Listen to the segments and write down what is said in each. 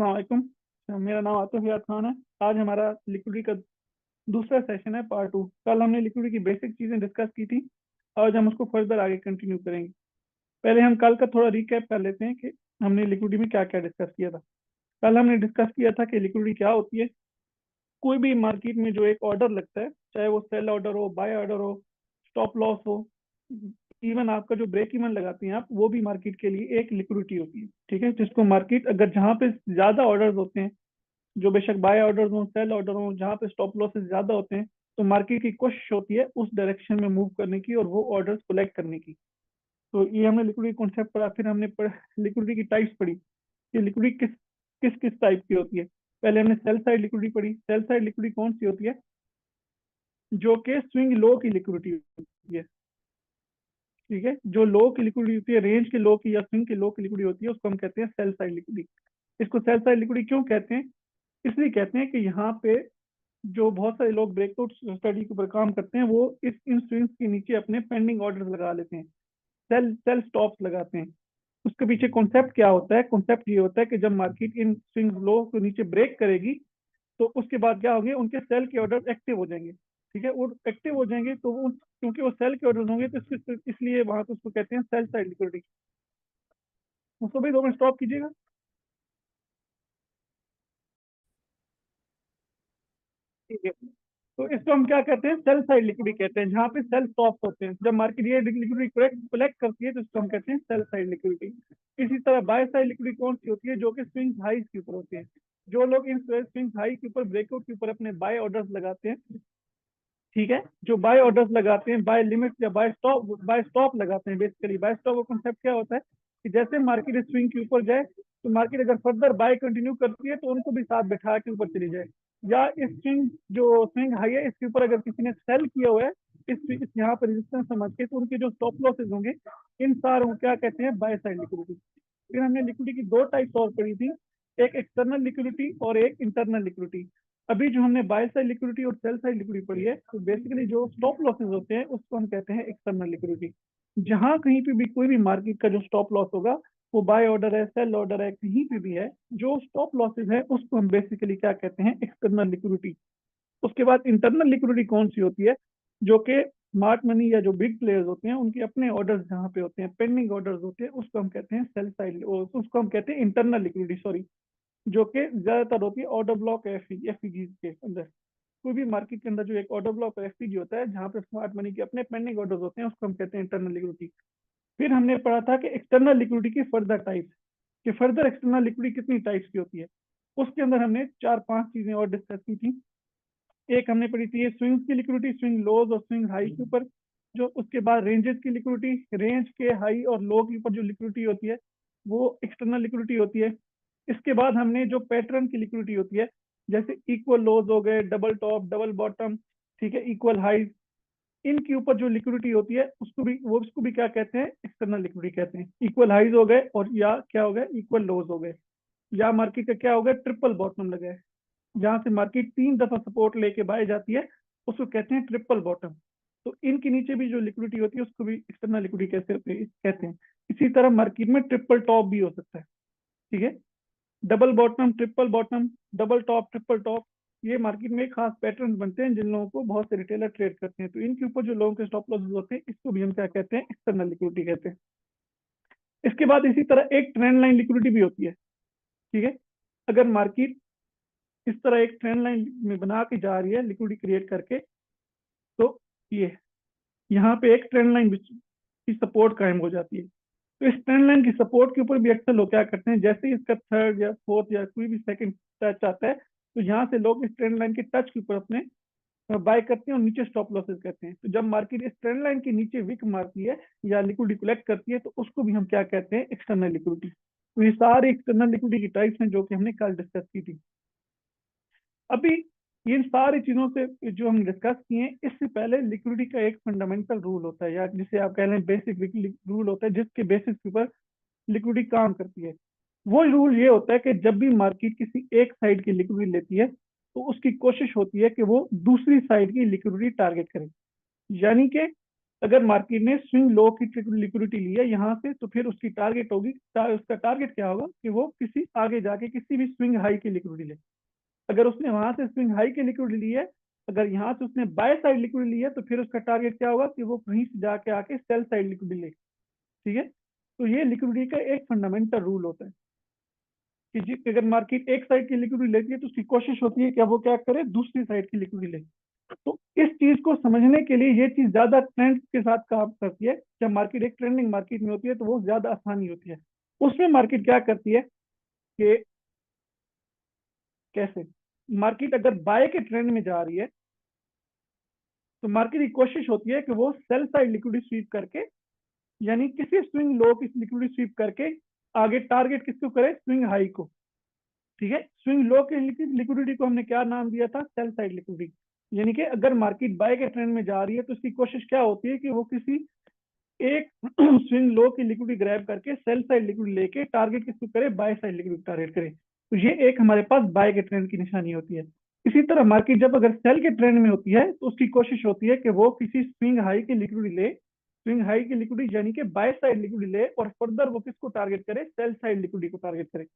अस्सलाम वालेकुम। मेरा नाम आतिफ याद खान है। आज हमारा लिक्विडिटी का दूसरा सेशन है, पार्ट टू। कल हमने लिक्विडिटी की बेसिक चीज़ें डिस्कस की थी। आज हम उसको फर्दर आगे कंटिन्यू करेंगे। पहले हम कल का थोड़ा रिकैप कर लेते हैं कि हमने लिक्विडिटी में क्या क्या डिस्कस किया था। कल हमने डिस्कस किया था कि लिक्विडिटी क्या होती है। कोई भी मार्केट में जो एक ऑर्डर लगता है, चाहे वो सेल ऑर्डर हो, बाय ऑर्डर हो, स्टॉप लॉस हो, इवन आपका जो ब्रेक इवन लगाते हैं आप, वो भी मार्केट के लिए एक लिक्विडिटी होती है। ठीक है, जिसको मार्केट अगर जहाँ पे ज्यादा ऑर्डर्स होते हैं, जो बेशक बाय ऑर्डर हो, सेल ऑर्डर हो, जहाँ पे स्टॉप लॉसेस ज्यादा होते हैं, तो मार्केट की कोशिश होती है उस डायरेक्शन में मूव करने की और वो ऑर्डर्स कलेक्ट करने की। तो ये हमने लिक्विडिटी कॉन्सेप्ट पढ़ा। फिर हमने लिक्विडिटी की टाइप्स पढ़ी कि लिक्विडिटी किस किस किस टाइप की होती है। पहले हमने सेल साइड लिक्विडिटी पढ़ी। सेल साइड लिक्विडिटी कौन सी होती है? जो कि स्विंग लो की लिक्विडिटी होती है। ठीक है, जो लो की लिक्विडिटी होती है, रेंज के लो की या स्विंग के लो की लिक्विडिटी होती है, उसको हम कहते हैं सेल साइड लिक्विडिटी। इसको सेल साइड लिक्विडिटी क्यों कहते हैं? इसलिए कहते हैं कि यहाँ पे जो बहुत सारे लोग ब्रेकआउट स्टडी के ऊपर काम करते हैं, वो इस इन स्विंग्स के नीचे अपने पेंडिंग ऑर्डर्स लगा लेते हैं, सेल सेल स्टॉप्स लगाते हैं। उसके पीछे कॉन्सेप्ट क्या होता है? कॉन्सेप्ट ये होता है कि जब मार्केट इन स्विंग्स लो को नीचे ब्रेक करेगी, तो उसके बाद क्या होंगे, उनके सेल के ऑर्डर एक्टिव हो जाएंगे। ठीक है, और एक्टिव हो जाएंगे तो वो, क्योंकि वो सेल के ऑर्डर होंगे, तो इसलिए वहां पे उसको कहते हैं सेल साइड लिक्विडिटी। उसको भी 2 मिनट स्टॉप कीजिएगा। ठीक है, तो इसको हम क्या कहते हैं? सेल साइड लिक्विडिटी कहते हैं, जहाँ पे सेल स्टॉप होते हैं। जब मार्केट ये लिक्विडिटी कलेक्ट करती है, तो इसको हम कहते हैं सेल साइड लिक्विडिटी। इसी तरह बाय साइड लिक्विडिटी कौन सी होती है? जो कि स्विंग हाई के ऊपर होते हैं। जो लोग इन स्विंग हाई के ऊपर, ब्रेकआउट के ऊपर अपने बाय ऑर्डर्स लगाते हैं। ठीक है, जो बाय ऑर्डर्स लगाते हैं, बाय लिमिट या बाय स्टॉप लगाते हैं। बेसिकली बाय स्टॉप का कॉन्सेप्ट क्या होता है कि जैसे मार्केट स्विंग के ऊपर जाए, तो मार्केट अगर फर्दर बाय कंटिन्यू करती है, तो उनको भी साथ बैठा के ऊपर चली जाए। या इस स्विंग, जो स्विंग हाई है, इसके ऊपर अगर किसी ने सेल किया हुआ है, इस यहाँ पर रेजिस्टेंस समझ के, तो उनके जो स्टॉप लॉसेज होंगे, इन सारों को क्या कहते हैं? By side liquidity. फिर हमने लिक्विडिटी की 2 टाइप्स और पढ़ी थी, एक एक्सटर्नल लिक्विडिटी और एक इंटरनल लिक्विडिटी। अभी जो हमने बाय साइड लिक्विडिटी और सेल साइड लिक्विडिटी पढ़ी है, तो बेसिकली जो स्टॉप लॉसेस होते हैं, उसको हम कहते हैं एक्सटर्नल लिक्विडिटी। जहां कहीं पे भी कोई भी मार्केट का जो स्टॉप लॉस होगा, वो बाय ऑर्डर है, सेल ऑर्डर है, कहीं पे भी है, जो स्टॉप लॉसेस है, उसको हम बेसिकली क्या कहते हैं? External liquidity. उसके बाद इंटरनल लिक्विडिटी कौन सी होती है? जो कि स्मार्ट मनी या जो बिग प्लेयर्स होते हैं, उनके अपने ऑर्डर्स जहाँ पे होते हैं, पेंडिंग ऑर्डर्स होते हैं, उसको हम कहते हैं सेल साइड, उसको हम कहते हैं इंटरनल लिक्विडिटी, सॉरी। जो कि ज्यादातर होती है ऑर्डर ब्लॉक एफईजी के अंदर। कोई भी मार्केट के अंदर जो एक ऑर्डर ब्लॉक एफईजी होता है, जहाँ पे स्मार्ट मनी के अपने पेंडिंग ऑर्डर्स होते हैं, उसको हम कहते हैं इंटरनल लिक्विडिटी। फिर हमने पढ़ा था कि एक्सटर्नल लिक्विडिटी की फर्दर टाइप्स, कि फर्दर एक्सटर्नल लिक्विडिटी कितनी टाइप्स की होती है। उसके अंदर हमने 4-5 चीजें और डिस्कस की थी। एक हमने पढ़ी थी स्विंग की लिक्विडिटी, स्विंग लोज और स्विंग हाई के ऊपर। जो उसके बाद रेंजेस की लिक्विडिटी, रेंज के हाई और लो के ऊपर जो लिक्विडिटी होती है, वो एक्सटर्नल लिक्विडिटी होती है। इसके बाद हमने जो पैटर्न की लिक्विडिटी होती है, जैसे इक्वल लोज हो गए, डबल टॉप, डबल बॉटम, ठीक है, इक्वल हाइज, इनके ऊपर जो लिक्विडिटी होती है, उसको भी क्या कहते हैं? एक्सटर्नल लिक्विडिटी कहते हैं। इक्वल हाइज हो गए, और या क्या हो गए? इक्वल लोज हो गए। या मार्केट का क्या हो गया? ट्रिपल बॉटम लगा है, जहां से मार्केट 3 दफा सपोर्ट लेके बाय जाती है, उसको कहते हैं ट्रिपल बॉटम। तो इनके नीचे भी जो लिक्विडिटी होती है, उसको भी एक्सटर्नल लिक्विडिटी कहते हैं। इसी तरह मार्केट में ट्रिपल टॉप भी हो सकता है। ठीक है, double bottom, triple bottom, double top, triple top, ये मार्केट में खास पैटर्न बनते हैं, जिन लोगों को बहुत से रिटेलर ट्रेड करते हैं। तो इनके ऊपर जो लोगों के स्टॉप लॉसेस होते हैं, इसको भी हम क्या कहते हैं? एक्सटर्नल लिक्विडिटी कहते हैं। इसके बाद इसी तरह एक ट्रेंड लाइन लिक्विडिटी भी होती है। ठीक है, अगर मार्केट इस तरह एक ट्रेंड लाइन में बना के जा रही है, लिक्विडिटी क्रिएट करके, तो ये यहाँ पे एक ट्रेंड लाइन की सपोर्ट कायम हो जाती है। तो इस ट्रेंड लाइन की सपोर्ट के ऊपर भी अक्सर लोग क्या करते हैं, जैसे ही इसका थर्ड या फोर्थ या कोई भी सेकंड टच आता है, तो यहाँ से लोग इस ट्रेंड लाइन के टच के ऊपर अपने बाय करते हैं और नीचे स्टॉप लॉसेस करते हैं। तो जब मार्केट इस ट्रेंड लाइन के नीचे विक मारती है या लिक्विडिटी कलेक्ट करती है, तो उसको भी हम क्या कहते हैं? External liquidity. तो ये सारी एक्सटर्नल लिक्विडिटी की टाइप्स हैं, जो कि हमने कल डिस्कस की थी। अभी इन सारी चीजों से जो हम डिस्कस किए हैं, इससे पहले लिक्विडिटी का एक फंडामेंटल रूल होता है, या जिसे आप कह लें बेसिक रूल होता है, जिसके बेसिस के ऊपर लिक्विडिटी काम करती है। वो रूल ये होता है कि जब भी मार्केट किसी एक साइड की लिक्विडिटी लेती है, तो उसकी कोशिश होती है कि वो दूसरी साइड की लिक्विडिटी टारगेट करे। यानी कि अगर मार्केट ने स्विंग लो की लिक्विडिटी ली है यहाँ से, तो फिर उसकी टारगेट होगी, उसका टारगेट क्या होगा कि वो किसी आगे जाके किसी भी स्विंग हाई की लिक्विडिटी ले। अगर उसने वहां से स्विंग हाई की लिक्विडिटी ली है, अगर यहाँ से उसने बाय साइड लिक्विडिटी ली है, तो फिर उसका टारगेट क्या होगा कि वो कहीं से जाके आके सेल साइड लिक्विडिटी ले। ठीक है, तो ये लिक्विडिटी का एक फंडामेंटल रूल होता है कि अगर मार्केट एक साइड की लिक्विडिटी लेती है, तो उसकी कोशिश होती है कि अब वो क्या करे, दूसरी साइड की लिक्विडिटी ले। तो इस चीज को समझने के लिए ये चीज ज्यादा ट्रेंड के साथ काम करती है। जब मार्केट एक ट्रेंडिंग मार्केट में होती है, तो वो ज्यादा आसानी होती है। उसमें मार्केट क्या करती है कि कैसे, मार्केट अगर बाय के ट्रेंड में जा रही है, तो मार्केट की कोशिश होती है कि वो सेल साइड लिक्विडिटी स्वीप करके, यानी किसी स्विंग लो की लिक्विडिटी स्वीप करके आगे टारगेट किसको करे, स्विंग हाई को। ठीक है, स्विंग लो की लिक्विडिटी को हमने क्या नाम दिया था, सेल साइड लिक्विडिटी। यानी कि अगर मार्केट बाय के ट्रेंड में जा रही है, तो उसकी कोशिश क्या होती है कि वो किसी एक स्विंग लो की लिक्विडिटी ग्रैब करके सेल साइड लिक्विडिटी लेके टारगेट किसको करे, बाय साइड लिक्विडिटी टारगेट करे। तो ये एक हमारे पास बाय के ट्रेंड की निशानी होती है। इसी तरह मार्केट जब अगर सेल के ट्रेंड में होती है, तो उसकी कोशिश होती है कि वो किसी स्विंग हाई की लिक्विडिटी ले, स्विंग हाई की लिक्विडिटी यानी कि बाय साइड लिक्विडिटी ले, और फर्दर वो किसको टारगेट करे, सेल साइड लिक्विडिटी को टारगेट करे।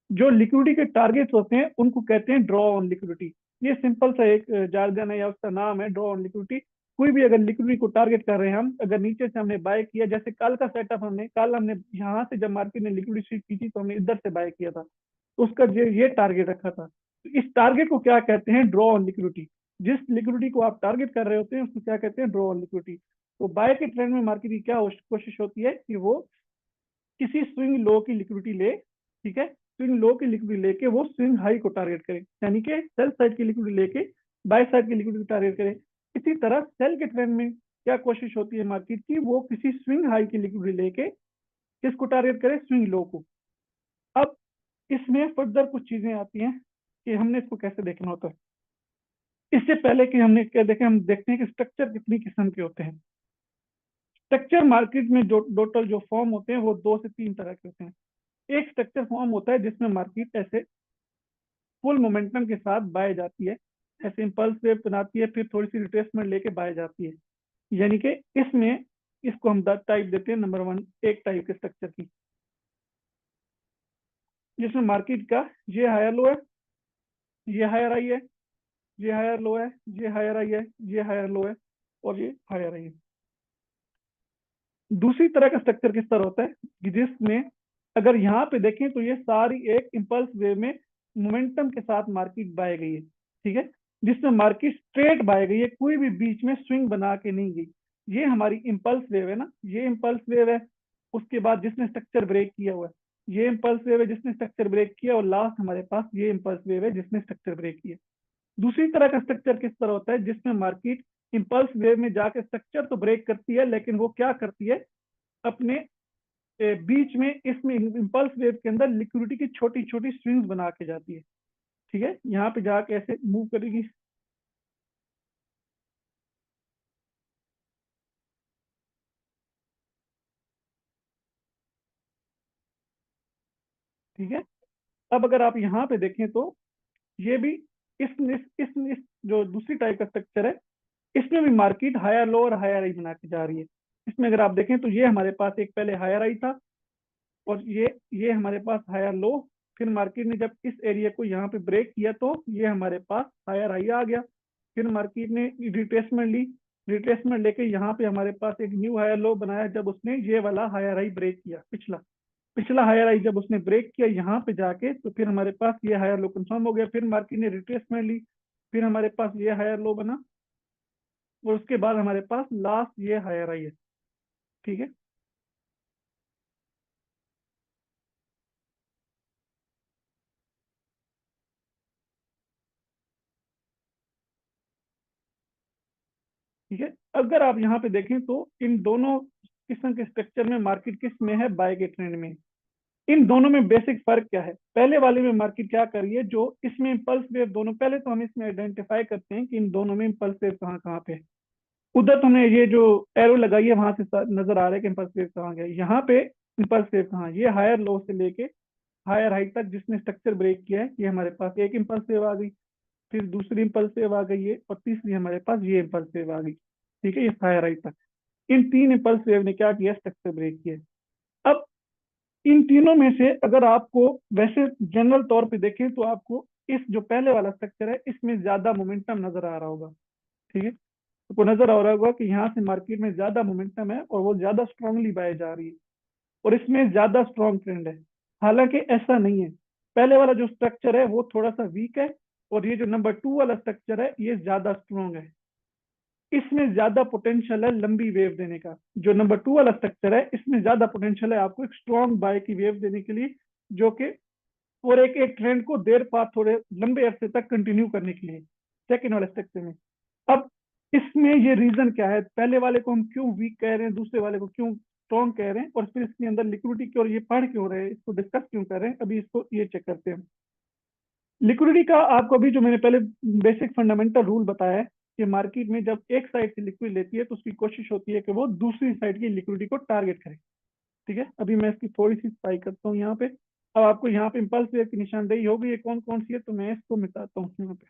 जो लिक्विडिटी के टारगेट्स होते हैं उनको कहते हैं ड्रॉ ऑन लिक्विडिटी। ये सिंपल सा एक जार्गन है या उसका नाम है, ड्रॉ ऑन लिक्विडिटी। कोई भी अगर लिक्विडिटी को टारगेट कर रहे हैं हम, अगर नीचे से हमने बाय किया, जैसे कल का सेटअप, हमने कल हमने यहाँ से जब मार्केट ने लिक्विडिटी स्वीप की थी, तो हमने इधर से बाय किया था, तो उसका ये टारगेट रखा था। तो इस टारगेट को क्या कहते हैं, ड्रॉ ऑन लिक्विडिटी। जिस लिक्विडिटी को आप टारगेट कर रहे होते हैं, उसको क्या कहते हैं, ड्रॉ ऑन लिक्विडिटी। तो बाय के ट्रेंड में मार्केट की क्या कोशिश होती है कि वो किसी स्विंग लो की लिक्विडिटी ले। ठीक है, स्विंग लो की लिक्विडिटी लेके वो स्विंग हाई को टारगेट करे, यानी कि सेल साइड की लिक्विडिटी लेके बाय साइड की लिक्विडिटी टारगेट करे। इसी तरह सेल के ट्रेंड में क्या कोशिश होती है मार्केट की, वो किसी स्विंग हाई की लिक्विडिटी लेके किसको टारगेट करे, स्विंग लो को। अब इसमें फर्दर कुछ चीजें आती हैं कि हमने इसको कैसे देखना होता है। इससे पहले कि हमने क्या देखें, हम देखते हैं कि स्ट्रक्चर कितनी किस्म के होते हैं। स्ट्रक्चर मार्केट में जो टोटल जो फॉर्म होते हैं, वो 2 से 3 तरह के होते हैं। एक स्ट्रक्चर फॉर्म होता है जिसमें मार्केट ऐसे फुल मोमेंटम के साथ बाय जाती है, ऐसे इंपल्स वेव बनाती है, फिर थोड़ी सी रिट्रेसमेंट लेके बाय जाती है। यानी कि इसमें इसको हम टाइप देते हैं नंबर 1, एक टाइप के स्ट्रक्चर की, जिसमें मार्केट का ये हायर लो है, ये हायर आई है, ये हायर लो है, ये हायर आई है, ये हायर लो है, और ये हायर आई है। दूसरी तरह का स्ट्रक्चर किस तरह होता है कि जिसमें अगर यहाँ पे देखें, तो ये सारी एक इम्पल्स वेव में मोमेंटम के साथ मार्केट बाय गई है। ठीक है, जिसमें मार्केट स्ट्रेट बाय गई है, कोई भी बीच में स्विंग बना के नहीं गई। ये हमारी इम्पल्स वेव है ना, ये इम्पल्स वेव है। उसके बाद जिसने स्ट्रक्चर ब्रेक किया हुआ है, ये इम्पल्स वेव है जिसने स्ट्रक्चर ब्रेक किया, और लास्ट हमारे पास ये इम्पल्स वेव है जिसने स्ट्रक्चर ब्रेक किया। दूसरी तरह का स्ट्रक्चर किस तरह होता है, जिसमें मार्केट इम्पल्स वेव में जाकर स्ट्रक्चर तो ब्रेक करती है, लेकिन वो क्या करती है, अपने बीच में इसमें इम्पल्स वेव के अंदर लिक्विडिटी की छोटी छोटी स्विंग्स बना के जाती है। ठीक है, यहाँ पे जाके ऐसे मूव करेगी। ठीक है, अब अगर आप यहाँ पे देखें, तो ये भी इस जो दूसरी टाइप का स्ट्रक्चर है, इसमें भी मार्केट हायर लो और हायर आई बना के जा रही है। इसमें अगर आप देखें, तो ये हमारे पास एक पहले हायर आई था, और ये हमारे पास हायर लो। फिर मार्केट ने जब इस एरिया को यहाँ पे ब्रेक किया, तो ये हमारे पास हायर हाई आ गया। फिर मार्केट ने रिट्रेसमेंट ली, रिट्रेसमेंट लेके यहाँ पे हमारे पास एक न्यू हायर लो बनाया, जब उसने ये वाला हायर हाई ब्रेक किया, पिछला पिछला हायर हाई जब उसने ब्रेक किया यहाँ पे जाके, तो फिर हमारे पास ये हायर लो कंफर्म हो गया। फिर मार्केट ने रिट्रेसमेंट ली, फिर हमारे पास ये हायर लो बना, और उसके बाद हमारे पास लास्ट ये हायर हाई है। ठीक है, ठीक है, अगर आप यहाँ पे देखें, तो इन दोनों किस्म के स्ट्रक्चर में मार्केट किस में है, बाय के ट्रेंड में। इन दोनों में बेसिक फर्क क्या है, पहले वाले में मार्केट क्या कर रही है, जो इसमें इम्पल्स वेव दोनों, पहले तो हम इसमें आइडेंटिफाई करते हैं कि इन दोनों में इम्पल्स वेव कहाँ कहाँ पे है। उधर तो हमने ये जो एरो लगाई है, वहां से नजर आ रहा है कि इम्पल्स वेव कहाँ गया। यहाँ पे इम्पल्स वेव कहाँ, ये हायर लो से लेके हायर हाई तक जिसने स्ट्रक्चर ब्रेक किया है, ये हमारे पास एक इम्पल्स वेव आ गई, फिर दूसरी इम्पल्स वेव आ गई है, और तीसरी हमारे पास ये इम्पल्स वेव आ गई। ठीक है, ये हायर हाई तक। इन 3 इंपल्स वेव ने क्या किया, स्ट्रक्चर ब्रेक किया। अब इन तीनों में से अगर आपको वैसे जनरल तौर पे देखें तो आपको इस जो पहले वाला स्ट्रक्चर है इसमें ज्यादा मोमेंटम नजर आ रहा होगा। ठीक है, आपको नजर आ रहा होगा कि यहाँ से मार्केट में ज्यादा मोमेंटम है और वो ज्यादा स्ट्रांगली बाय जा रही है और इसमें ज्यादा स्ट्रॉन्ग ट्रेंड है। हालांकि ऐसा नहीं है, पहले वाला जो स्ट्रक्चर है वो थोड़ा सा वीक है और ये जो नंबर 2 वाला स्ट्रक्चर है ये ज्यादा स्ट्रॉन्ग है। इसमें ज्यादा पोटेंशियल है लंबी वेव देने का। जो नंबर 2 वाला स्ट्रक्चर है इसमें ज्यादा पोटेंशियल है आपको एक स्ट्रॉन्ग बाय की वेव देने के लिए, जो कि और एक एक ट्रेंड को देर बाद थोड़े लंबे अरसे तक कंटिन्यू करने के लिए, सेकेंड वाले स्ट्रक्चर में। अब इसमें ये रीजन क्या है, पहले वाले को हम क्यों वीक कह रहे हैं, दूसरे वाले को क्यों स्ट्रॉन्ग कह रहे हैं, और फिर इसके अंदर लिक्विडिटी की और ये पढ़ क्यों रहे हैं, इसको डिस्कस क्यों कर रहे हैं, अभी इसको ये चेक करते हैं। लिक्विडिटी का आपको अभी जो मैंने पहले बेसिक फंडामेंटल रूल बताया है कि मार्केट में जब एक साइड से लिक्विड लेती है तो उसकी कोशिश होती है कि वो दूसरी साइड की लिक्विडिटी को टारगेट करे। ठीक है, अभी मैं इसकी थोड़ी सी सफाई करता हूँ यहाँ पे। अब आपको यहाँ पे इंपल्स वेव की निशानदेही होगी, ये कौन कौन सी है, तो मैं इसको मिटाता हूँ यहाँ पे।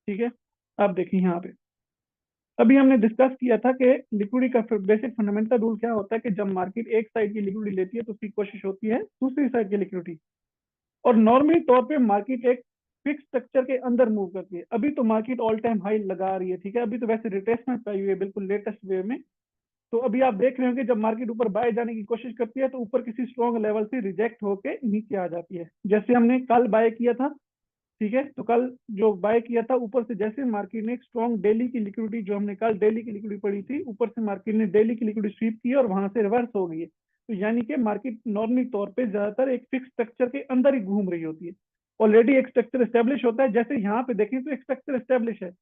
ठीक है, अब देखिए यहाँ पे अभी हमने डिस्कस किया था कि लिक्विडिटी का बेसिक फंडामेंटल रूल क्या होता है कि जब मार्केट एक साइड की लिक्विडिटी लेती है तो उसकी कोशिश होती है दूसरी साइड की लिक्विडिटी, और नॉर्मली तौर पे मार्केट एक फिक्स स्ट्रक्चर के अंदर मूव करती है। अभी तो मार्केट ऑल टाइम हाई लगा रही है, ठीक है, अभी तो वैसे रिट्रेसमेंट पाई हुई है बिल्कुल लेटेस्ट वे में। तो अभी आप देख रहे होंगे जब मार्केट ऊपर बाय जाने की कोशिश करती है तो ऊपर किसी स्ट्रॉन्ग लेवल से रिजेक्ट होके नीचे आ जाती है, जैसे हमने कल बाय किया था। ठीक है, तो कल जो बाय किया था ऊपर से जैसे मार्केट ने एक स्ट्रॉन्ग डेली की लिक्विडिटी, जो हमने कल डेली की लिक्विडिटी पड़ी थी, ऊपर से मार्केट ने डेली की लिक्विडिटी स्वीप की और वहां से रिवर्स हो गई है। तो यानी कि मार्केट नॉर्मली तौर पे ज्यादातर एक फिक्स स्ट्रक्चर के अंदर ही घूम रही होती है। ऑलरेडी एक स्ट्रक्चर स्टेब्लिश होता है, जैसे यहाँ पे देखें तो एक स्ट्रक्चर स्टेब्लिश है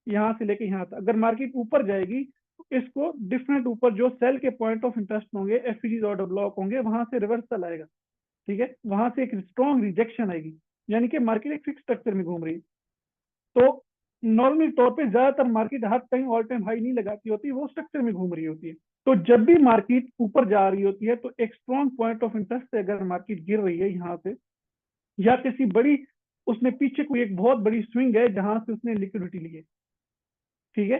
यहाँ से लेके यहाँ तक। अगर मार्केट ऊपर जाएगी तो इसको डिफरेंट ऊपर जो सेल के पॉइंट ऑफ इंटरेस्ट होंगे, एफईजी ऑर्डर ब्लॉक होंगे, वहां से रिवर्सल आएगा। ठीक है, वहां से एक स्ट्रॉन्ग रिजेक्शन आएगी, यानी कि मार्केट एक फिक्स स्ट्रक्चर में घूम रही है। तो नॉर्मली तौर पे ज्यादातर मार्केट हर टाइम ऑल टाइम हाई नहीं लगाती होती, वो स्ट्रक्चर में घूम रही होती है। तो जब भी मार्केट ऊपर जा रही होती है तो एक स्ट्रॉन्ग पॉइंट ऑफ इंटरेस्ट से अगर मार्केट गिर रही है यहाँ से, या किसी बड़ी उसने पीछे कोई एक बहुत बड़ी स्विंग है जहां से उसने लिक्विडिटी ली है। ठीक है,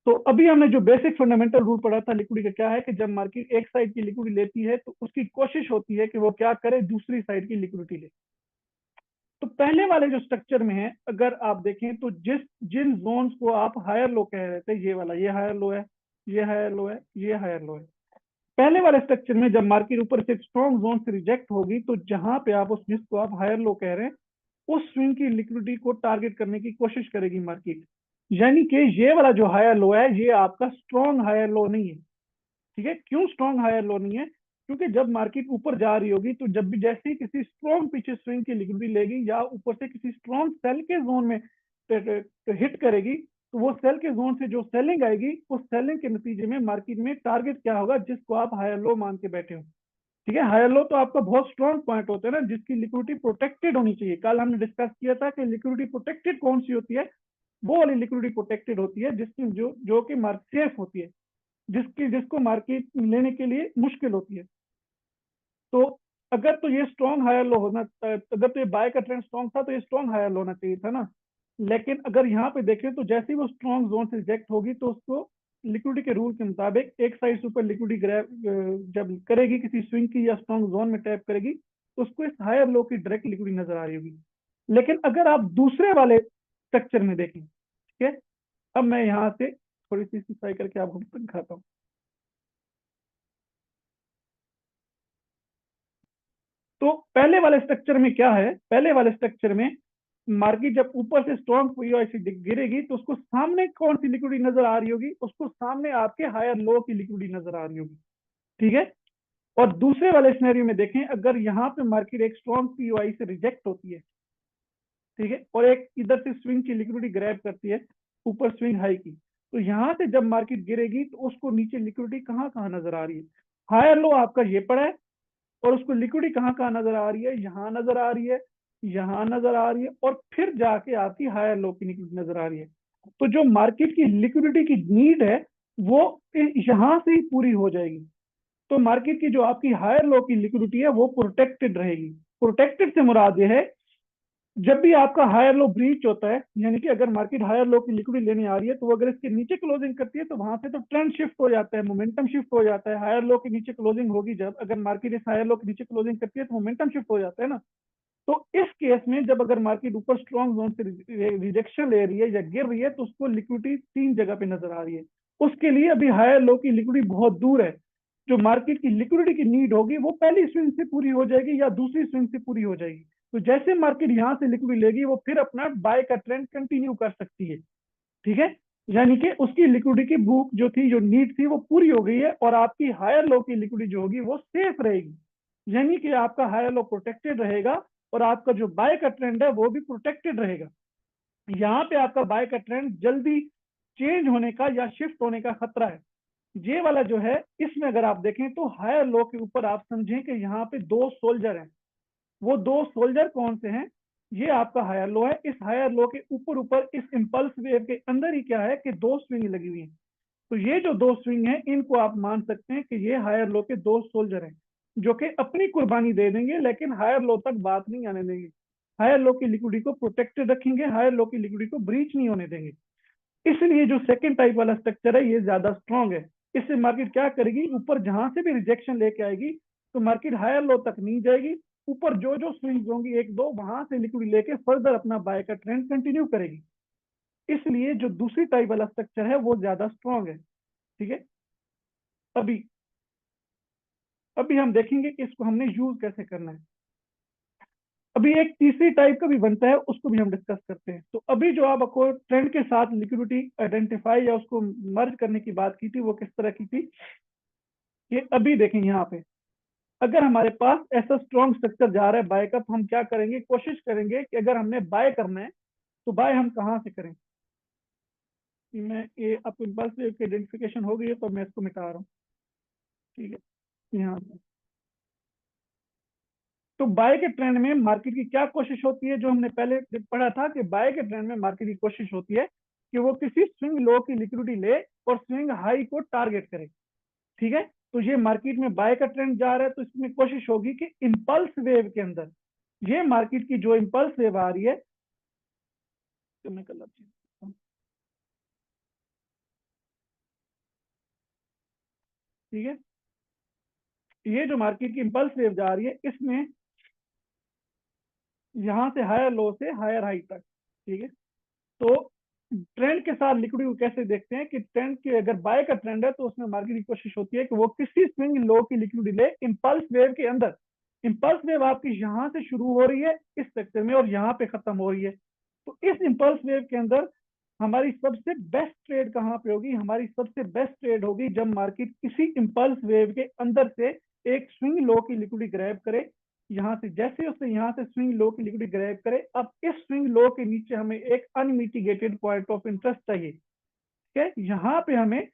तो अभी हमने जो बेसिक फंडामेंटल रूल पढ़ा था लिक्विडिटी का, क्या है कि जब मार्केट एक साइड की लिक्विडिटी लेती है तो उसकी कोशिश होती है कि वो क्या करे, दूसरी साइड की लिक्विडिटी ले। तो पहले वाले जो स्ट्रक्चर में है अगर आप देखें तो जिन जोन्स को आप हायर लो कह रहे थे, ये वाला, ये हायर लो है, ये हायर लो है, ये हायर लो है। पहले वाले स्ट्रक्चर में जब मार्केट ऊपर से एक स्ट्रॉन्ग जोन से रिजेक्ट होगी तो जहां पे आप उस जिसको आप हायर लो कह रहे हैं उस स्विंग की लिक्विडिटी को टारगेट करने की कोशिश करेगी मार्केट। यानी कि ये वाला जो हायर लो है ये आपका स्ट्रॉन्ग हायर लो नहीं है। ठीक है, क्यों स्ट्रॉन्ग हायर लो नहीं है, क्योंकि जब मार्केट ऊपर जा रही होगी तो जब भी जैसे ही किसी स्ट्रॉन्ग पीछे स्विंग की लिक्विडिटी लेगी या ऊपर से किसी स्ट्रॉन्ग सेल के जोन में हिट करेगी, तो वो सेल के जोन से जो सेलिंग आएगी उस सेलिंग के नतीजे में मार्केट में टारगेट क्या होगा, जिसको आप हायर लो मान के बैठे हो। ठीक है, हायर लो तो आपका बहुत स्ट्रॉन्ग पॉइंट होता है ना, जिसकी लिक्विडिटी प्रोटेक्टेड होनी चाहिए। कल हमने डिस्कस किया था कि लिक्विडिटी प्रोटेक्टेड कौन सी होती है, वो वाली लिक्विडिटी प्रोटेक्टेड होती है जिसकी जो जो कि मार्केट सेफ होती है, जिसको मार्केट लेने के लिए मुश्किल होती है। तो अगर तो ये स्ट्रॉन्ग हायर लो होना, अगर तो ये बाय का ट्रेंड स्ट्रॉन्ग था तो ये स्ट्रॉन्ग हायर लो होना चाहिए था ना। लेकिन अगर यहाँ पे देखें तो जैसे ही वो स्ट्रॉन्ग जोन से रिजेक्ट होगी तो उसको लिक्विडिटी के रूल के मुताबिक एक साइड से ऊपर लिक्विडिटी ग्रैब जब करेगी किसी स्विंग की या स्ट्रॉन्ग जोन में टैप करेगी तो उसको इस हायर लो की डायरेक्ट लिक्विडिटी नजर आ रही होगी। लेकिन अगर आप दूसरे वाले स्ट्रक्चर में देखें, ठीक है, अब मैं यहाँ से थोड़ी सी सिंप्लीफाई करके आपको दिखाता हूँ। तो पहले वाले स्ट्रक्चर में क्या है, पहले वाले स्ट्रक्चर में मार्केट जब ऊपर से स्ट्रॉन्ग पीओआई गिरेगी तो उसको सामने कौन सी लिक्विडिटी नजर आ रही होगी, उसको सामने आपके हायर लो की लिक्विडिटी नजर आ रही होगी। ठीक है, और दूसरे वाले सिनेरियो में देखें, अगर यहाँ पे मार्केट एक स्ट्रॉन्ग पीओआई से रिजेक्ट होती है, ठीक है, और एक इधर से स्विंग की लिक्विडिटी ग्रैब करती है ऊपर स्विंग हाई की, तो यहाँ से जब मार्केट गिरेगी तो उसको नीचे लिक्विडिटी कहाँ कहाँ नजर आ रही है, हायर लो आपका ये पड़ा है, और उसको लिक्विडिटी कहाँ कहाँ नजर आ रही है, यहाँ नजर आ रही है, यहाँ नजर आ रही है, और फिर जाके आपकी हायर लो की लिक्विडिटी नजर आ रही है। तो जो मार्केट की लिक्विडिटी की नीड है वो यहाँ से ही पूरी हो जाएगी। तो मार्केट की जो आपकी हायर लो की लिक्विडिटी है वो प्रोटेक्टेड रहेगी। प्रोटेक्टेड से मुराद ये है, जब भी आपका हायर लो ब्रीच होता है, यानी कि अगर मार्केट हायर लो की लिक्विडिटी लेने आ रही है, तो वो अगर इसके नीचे क्लोजिंग करती है तो वहां से तो ट्रेंड शिफ्ट हो जाता है, मोमेंटम शिफ्ट हो जाता है। हायर लो के नीचे क्लोजिंग होगी, जब अगर मार्केट इस हायर लो के नीचे क्लोजिंग करती है तो मोमेंटम शिफ्ट हो जाता है ना। तो इस केस में जब अगर मार्केट ऊपर स्ट्रॉन्ग जोन से रिजेक्शन ले रही है या गिर रही है, तो उसको लिक्विडिटी तीन जगह पे नजर आ रही है। उसके लिए अभी हायर लो की लिक्विडिटी बहुत दूर है। जो मार्केट की लिक्विडिटी की नीड होगी वो पहली स्विंग से पूरी हो जाएगी या दूसरी स्विंग से पूरी हो जाएगी। तो जैसे मार्केट यहाँ से लिक्विडिटी लेगी, वो फिर अपना बाय का ट्रेंड कंटिन्यू कर सकती है। ठीक है, यानी कि उसकी लिक्विडिटी की भूख जो थी, जो नीड थी, वो पूरी हो गई है, और आपकी हायर लो की लिक्विडिटी जो होगी वो सेफ रहेगी। यानी कि आपका हायर लो प्रोटेक्टेड रहेगा, और आपका जो बाय का ट्रेंड है वो भी प्रोटेक्टेड रहेगा। यहाँ पे आपका बाय का ट्रेंड जल्दी चेंज होने का या शिफ्ट होने का खतरा है। ये वाला जो है, इसमें अगर आप देखें तो हायर लो के ऊपर आप समझें कि यहाँ पे दो सोल्जर हैं। वो दो सोल्जर कौन से हैं? ये आपका हायर लो है। इस हायर लो के ऊपर ऊपर इस इंपल्स वेव के अंदर ही क्या है कि दो स्विंग लगी हुई हैं। तो ये जो दो स्विंग हैं, इनको आप मान सकते हैं कि ये हायर लो के दो सोल्जर हैं, जो कि अपनी कुर्बानी दे देंगे लेकिन हायर लो तक बात नहीं आने देंगे। हायर लो की लिक्विडिटी को प्रोटेक्टेड रखेंगे, हायर लो की लिक्विडिटी को ब्रीच नहीं होने देंगे। इसलिए जो सेकंड टाइप वाला स्ट्रक्चर है ये ज्यादा स्ट्रांग है। इससे मार्केट क्या करेगी, ऊपर जहां से भी रिजेक्शन लेके आएगी तो मार्केट हायर लो तक नहीं जाएगी। ऊपर जो जो स्विंग्स होंगी एक दो, वहां से लिक्विडिटी लेके फर्दर अपना बाय का ट्रेंड कंटिन्यू करेगी। इसलिए जो दूसरी टाइप वाला स्ट्रक्चर है वो ज्यादा स्ट्रांग है। ठीक है, अभी अभी हम देखेंगे कि इसको हमने यूज कैसे करना है। अभी एक तीसरी टाइप का भी बनता है, उसको भी हम डिस्कस करते हैं। तो अभी जो आपको ट्रेंड के साथ लिक्विडिटी आइडेंटिफाई या उसको मर्ज करने की बात की थी, वो किस तरह की थी, ये अभी देखें यहाँ पे। अगर हमारे पास ऐसा स्ट्रॉन्ग स्ट्रक्चर जा रहा है बाय का, तो हम क्या करेंगे, कोशिश करेंगे कि अगर हमने बाय करना है तो बाय हम कहाँ से करें। मैं ये आपको इम्पल्स वेव की आइडेंटिफिकेशन हो गई है, तो मैं इसको मिटा रहा हूँ। ठीक है, यहाँ पे तो बाय के ट्रेंड में मार्केट की क्या कोशिश होती है, जो हमने पहले पढ़ा था कि बाय के ट्रेंड में मार्केट की कोशिश होती है कि वो किसी स्विंग लो की लिक्विडिटी ले और स्विंग हाई को टारगेट करे। ठीक है, तो ये मार्केट में बाय का ट्रेंड जा रहा है, तो इसमें कोशिश होगी कि इंपल्स वेव के अंदर, ये मार्केट की जो इंपल्स वेव आ रही है, तो मैं कल ठीक है, ये जो मार्केट की इंपल्स वेव जा रही है, इसमें यहाँ से हायर लो से हायर हाई तक। ठीक है, तो ट्रेंड के साथ लिक्विडिटी को कैसे देखते हैं कि ट्रेंड के अगर बाय का ट्रेंड है तो उसमें मार्केट की कोशिश होती है कि वो किसी स्विंग लो की लिक्विडिटी ले इंपल्स वेव के अंदर। इंपल्स वेव आपकी यहाँ से शुरू हो रही है इस सेक्टर में और यहाँ पे खत्म हो रही है। तो इस इंपल्स वेव के अंदर हमारी सबसे बेस्ट ट्रेड कहाँ पे होगी, हमारी सबसे बेस्ट ट्रेड होगी जब मार्केट किसी इंपल्स वेव के अंदर से एक स्विंग लो की लिक्विडिटी ग्रैब करे। यहाँ से जैसे उसने यहाँ से स्विंग लो की लिक्विडिटी ग्रैब करे, अब इस स्विंग लो के नीचे हमें एक अनमिटिगेटेड पॉइंट ऑफ इंटरेस्ट चाहिए। ठीक है, यहाँ पे हमें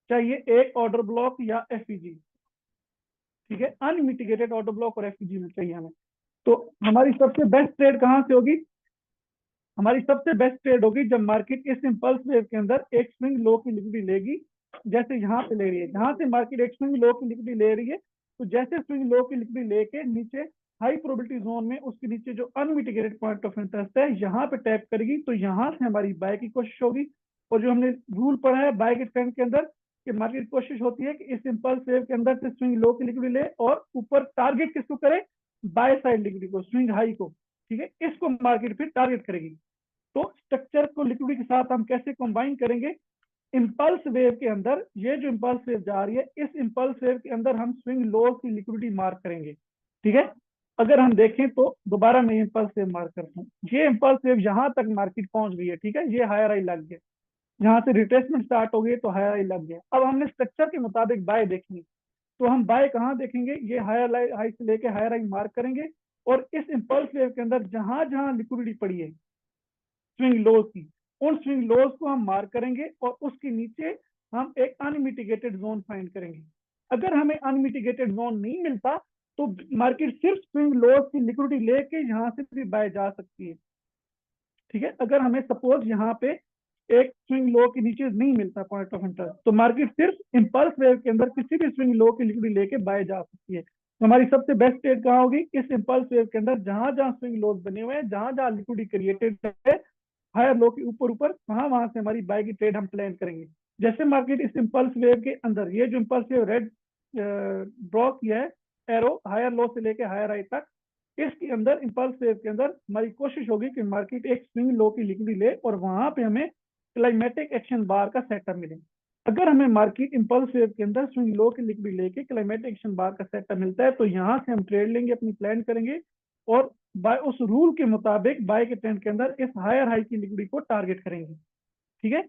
चाहिए एक ऑर्डर ब्लॉक या एफईजी। ठीक है, अनमिटिगेटेड ऑर्डर ब्लॉक और एफईजी में चाहिए हमें। तो हमारी सबसे बेस्ट ट्रेड कहाँ से होगी, हमारी सबसे बेस्ट ट्रेड होगी जब मार्केट इस इंपल्स वेव के अंदर एक स्विंग लो की लिक्विडिटी लेगी। जैसे यहाँ पे ले रही है, जहां से मार्केट एक स्विंग लो की लिक्विडिटी ले रही है, तो जैसे स्विंग लो की लिक्विडिटी लेके नीचे हाई प्रोबेबिलिटी जोन में उसके नीचे जो अनमिटिगेटेड पॉइंट ऑफ इंटरेस्ट है यहाँ पे टैप करेगी, तो यहाँ से हमारी बाय की कोशिश होगी। और जो हमने रूल पढ़ा है बाय के ट्रेंड के अंदर, कि मार्केट कोशिश होती है कि इस इंपल्स वेव के अंदर से स्विंग लो की लिक्विडिटी ले और ऊपर टारगेट किसको करे, बाय साइड लिक्विडिटी को, स्विंग हाई को। ठीक है, इसको मार्केट फिर टारगेट करेगी। तो स्ट्रक्चर को लिक्विडिटी के साथ हम कैसे कंबाइन करेंगे, इंपल्स वेव के अंदर, ये जो इंपल्स वेव जा रही है, इस इंपल्स वेव के अंदर हम स्विंग लो की लिक्विडिटी मार्क करेंगे। ठीक है, अगर हम देखें तो दोबारा मैं इंपल्स वेव मार्क करता हूँ, ये इंपल्स वेव यहाँ तक मार्केट पहुंच गई है। ठीक है, ये हायर हाई लग गया, यहाँ से रिट्रेसमेंट स्टार्ट हो गई तो हायर हाई लग गया। अब हमने स्ट्रक्चर के मुताबिक बाय देखनी, तो हम बाय कहाँ देखेंगे, ये हायर हाई से लेके हायर हाई मार्क करेंगे, और इस इंपल्स वेव के अंदर जहां जहां लिक्विडिटी पड़ी है स्विंग लोज की, उन स्विंग लोज को हम मार्क करेंगे और उसके नीचे हम एक अनमिटिगेटेड जोन फाइंड करेंगे। अगर हमें अनमिटिगेटेड जोन नहीं मिलता तो मार्केट सिर्फ स्विंग लोज की लिक्विडिटी लेके यहाँ से भी बाय जा सकती है। ठीक है, अगर हमें सपोज यहाँ पे एक स्विंग लो के नीचे नहीं मिलता पॉइंट ऑफ इंटरेस्ट, तो मार्केट सिर्फ इंपल्स वेव के अंदर किसी भी स्विंग लो की लिक्विडिटी लेके बाय जा सकती है। तो हमारी सबसे बेस्ट ट्रेड कहाँ होगी? इस इंपल्स वेव के अंदर जहां जहां स्विंग लोज बने हुए हैं, जहां जहां लिक्विडिटी क्रिएटेड है हायर लो के ऊपर ऊपर, वहां से हमारी बाय की ट्रेड हम प्लान करेंगे। जैसे मार्केट इस इंपल्स वेव के अंदर, ये जो इंपल्स वेव रेड ड्रॉ किया है एरो हायर लो से लेके हायर हाई तक, इसके अंदर इंपल्स वेव के अंदर हमारी कोशिश होगी कि मार्केट एक स्विंग लो की लिक्विडिटी ले और वहां पे हमें क्लाइमेटिक एक्शन बार का सेटअप मिले। अगर हमें मार्केट इंपल्स वेव के अंदर स्विंग लो की लिक्विडिटी लेके क्लाइमेटिक एक्शन बार का सेटअप मिलता है, तो यहाँ से हम ट्रेड लेंगे, अपनी प्लान करेंगे और बाय उस रूल के मुताबिक बाय के ट्रेंड के अंदर इस हायर हाई की लिक्विडिटी को टारगेट करेंगे। ठीक है।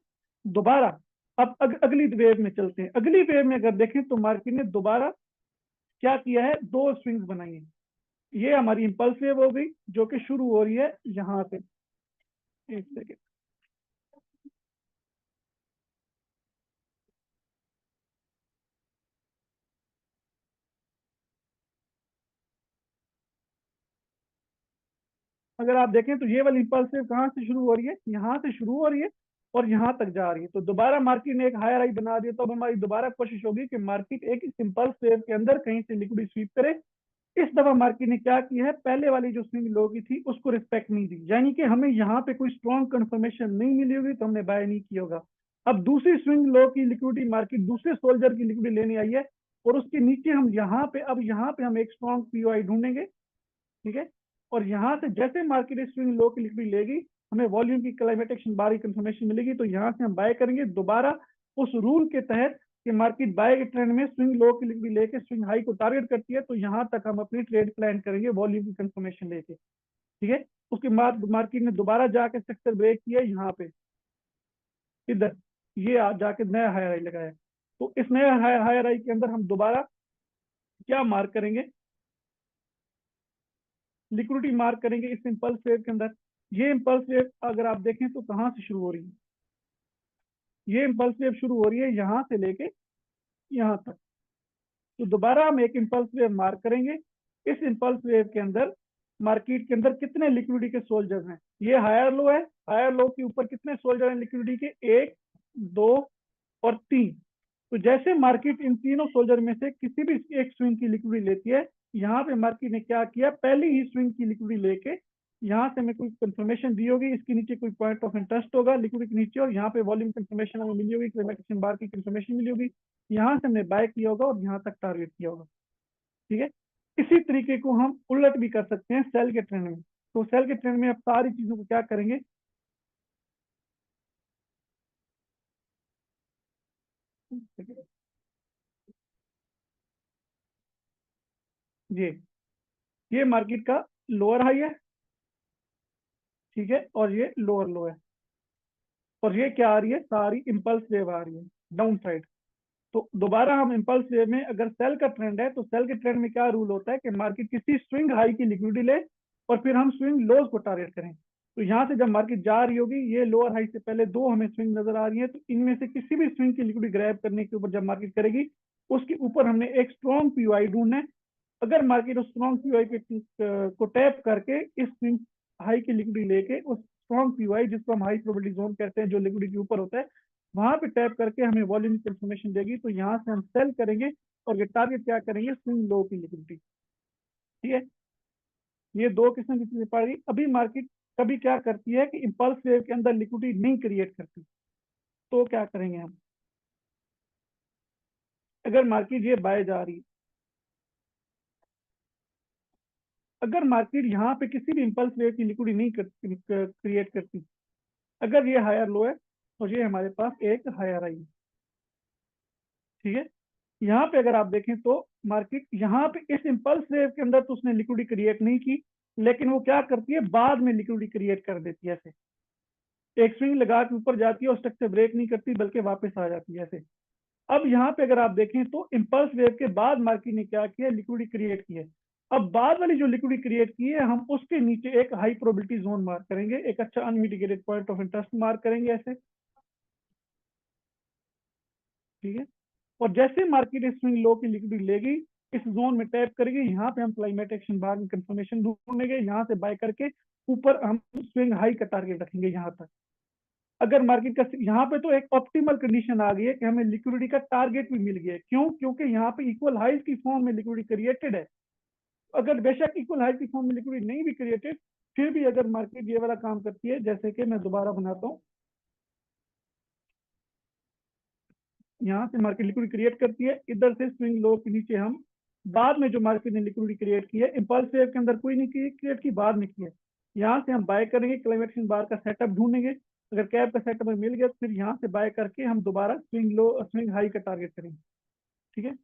दोबारा अब अगली वेव में चलते हैं। अगली वेव में अगर देखें तो मार्केट ने दोबारा क्या किया है, दो स्विंग्स बनाई है। ये हमारी इंपल्स वेव हो गई जो कि शुरू हो रही है यहाँ से। एक सेकेंड, अगर आप देखें तो ये वाली इंपल्स वेव कहाँ से शुरू हो रही है? यहाँ से शुरू हो रही है और यहाँ तक जा रही है। तो दोबारा मार्केट ने एक हायर हाई बना दिया, तो अब हमारी दोबारा कोशिश होगी कि मार्केट एक इंपल्स वेव के अंदर कहीं से लिक्विडिटी स्वीप करे। इस दफा मार्केट ने क्या किया है, पहले वाली जो स्विंग लो की थी उसको रिस्पेक्ट नहीं दी, यानी कि हमें यहाँ पे कोई स्ट्रॉन्ग कंफर्मेशन नहीं मिली होगी तो हमने बाय नहीं किया होगा। अब दूसरी स्विंग लो की लिक्विडिटी मार्केट दूसरे सोल्जर की लिक्विडिटी लेने आई है और उसके नीचे हम यहाँ पे, अब यहाँ पे हम एक स्ट्रॉन्ग पीओआई ढूंढेंगे। ठीक है। और यहाँ से जैसे मार्केट इस स्विंग लो की लिक्विडिटी लेगी, हमें वॉल्यूम की क्लाइमेट एक्शन बार की कंफर्मेशन मिलेगी, तो यहाँ से हम बाय करेंगे दोबारा उस रूल के तहत कि मार्केट बाय के ट्रेंड में स्विंग लो की लिक्विडिटी लेके स्विंग हाई को टारगेट करती है, तो यहाँ तक हम अपनी ट्रेड प्लान करेंगे वॉल्यूम की कंफर्मेशन लेके। ठीक है। उसके बाद मार्केट ने दोबारा जाके स्ट्रक्चर ब्रेक किया यहाँ पे, इधर ये जाके नया हायर हाई लगाया। तो इस नया हायर हाई के अंदर हम दोबारा क्या मार्क करेंगे, लिक्विडिटी मार्क करेंगे इस इंपल्स वेव के अंदर। ये इंपल्स वेव अगर आप देखें तो कहाँ से शुरू हो रही है? ये इंपल्स वेव शुरू हो रही है यहाँ से लेके यहाँ तक। तो दोबारा हम एक इंपल्स वेव मार्क करेंगे। इस इंपल्स वेव के अंदर मार्केट के अंदर कितने लिक्विडिटी के सोल्जर हैं? ये हायर लो है, हायर लो के ऊपर कितने सोल्जर हैं लिक्विडिटी के? एक, दो और तीन। तो जैसे मार्केट इन तीनों सोल्जर में से किसी भी एक स्विंग की लिक्विडिटी लेती है, यहाँ पे मार्केट ने क्या किया, पहली ही स्विंग की लिक्विडिटी लेके यहाँ से हमें कोई कंफर्मेशन दी होगी, इसके नीचे कोई पॉइंट ऑफ इंटरेस्ट होगा लिक्विडिटी के नीचे, और यहाँ पे वॉल्यूम कंफर्मेशन हमें मिली होगी, क्लेमेटेशन बार की कंफर्मेशन मिली होगी, यहाँ से हमने बाय किया होगा और यहाँ तक टारगेट किया होगा। ठीक है। इसी तरीके को हम उलट भी कर सकते हैं सेल के ट्रेंड में। तो सेल के ट्रेंड में आप सारी चीजों को क्या करेंगे, ये ये मार्केट का लोअर हाई है। ठीक है। और ये लोअर लो है। और ये क्या आ रही है, सारी इंपल्स वेव आ रही है डाउन साइड। तो दोबारा हम इंपल्स वेव में अगर सेल का ट्रेंड है, तो सेल के ट्रेंड में क्या रूल होता है कि मार्केट किसी स्विंग हाई की लिक्विडिटी ले और फिर हम स्विंग लोज को टारगेट करें। तो यहाँ से जब मार्केट जा रही होगी, ये लोअर हाई से पहले दो हमें स्विंग नजर आ रही है, तो इनमें से किसी भी स्विंग की लिक्विडिटी ग्रैब करने के ऊपर जब मार्केट करेगी, उसके ऊपर हमने एक स्ट्रॉन्ग पीओआई ढूंढना है। अगर मार्केट उस स्ट्रॉन्ग पीओआई को टैप करके इस स्विंग हाई की लिक्विडिटी लेके उस स्ट्रॉन्ग पीओआई, जिसको हम हाई प्रोबेबिलिटी जोन कहते हैं, जो लिक्विडिटी के ऊपर होता है, वहां पे टैप करके हमें वॉल्यूम की इंफॉर्मेशन देगी, तो यहाँ से हम सेल करेंगे और ये टारगेट क्या करेंगे, स्विंग लो की लिक्विडिटी। ठीक है। ये दो किस्म की चीजें पड़ गई। अभी मार्केट कभी क्या करती है कि इंपल्स वेव के अंदर लिक्विडिटी नहीं क्रिएट करती, तो क्या करेंगे हम? अगर मार्केट ये बाय जा रही, अगर मार्केट यहाँ पे किसी भी इंपल्स वेव की लिक्विडिटी नहीं क्रिएट करती, अगर ये हायर लो है और ये हमारे पास एक हायर आई है। ठीक है। यहाँ पे अगर आप देखें तो मार्केट यहाँ पे इस इंपल्स वेव के अंदर तो उसने लिक्विडिटी क्रिएट नहीं की, लेकिन वो क्या करती है, बाद में लिक्विडिटी क्रिएट कर देती है ऐसे। एक स्विंग लगा के ऊपर जाती है और स्ट्रक्चर ब्रेक नहीं करती बल्कि वापस आ जाती है ऐसे। अब यहाँ पे अगर आप देखें तो इंपल्स वेव के बाद मार्केट ने क्या किया, लिक्विडिटी क्रिएट की है। अब बाद वाली जो लिक्विडिटी क्रिएट की है, हम उसके नीचे एक हाई प्रोबेबिलिटी जोन मार्क करेंगे, एक अच्छा unmitigated point of interest mark करेंगे ऐसे। ठीक है। और जैसे मार्केट इस स्विंग लो की लिक्विडिटी लेगी, इस जोन में टैप करेगी, यहाँ पे हम क्लाइमेट एक्शन बार में कंफर्मेशन ढूंढेंगे, यहाँ से बाय करके ऊपर हम स्विंग हाई का टारगेट रखेंगे यहाँ तक। अगर मार्केट का यहाँ पे तो एक ऑप्टिमल कंडीशन आ गई है कि हमें लिक्विडिटी का टारगेट भी मिल गया है। क्यों? क्योंकि यहाँ पे इक्वल हाइज की फॉर्म में लिक्विडिटी क्रिएटेड है। अगर बेशक इक्वल हाइज की फॉर्म में लिक्विडिटी नहीं भी क्रिएटेड, फिर भी अगर मार्केट ये वाला काम करती है, जैसे कि मैं दोबारा बनाता हूँ, यहाँ से मार्केट लिक्विडिटी क्रिएट करती है, इधर से स्विंग लो के नीचे हम बाद में जो मार्केट ने लिक्विडिटी क्रिएट की है, इम्पल्स वेव के अंदर कोई नहीं क्रिएट की, बाद में की है। यहाँ से हम बाय करेंगे, क्लाइमेक्स बार का सेटअप ढूंढेंगे, अगर कैप का सेटअप मिल गया तो फिर यहाँ से बाय करके हम दोबारा स्विंग लो स्विंग हाई का टारगेट करेंगे। ठीक है,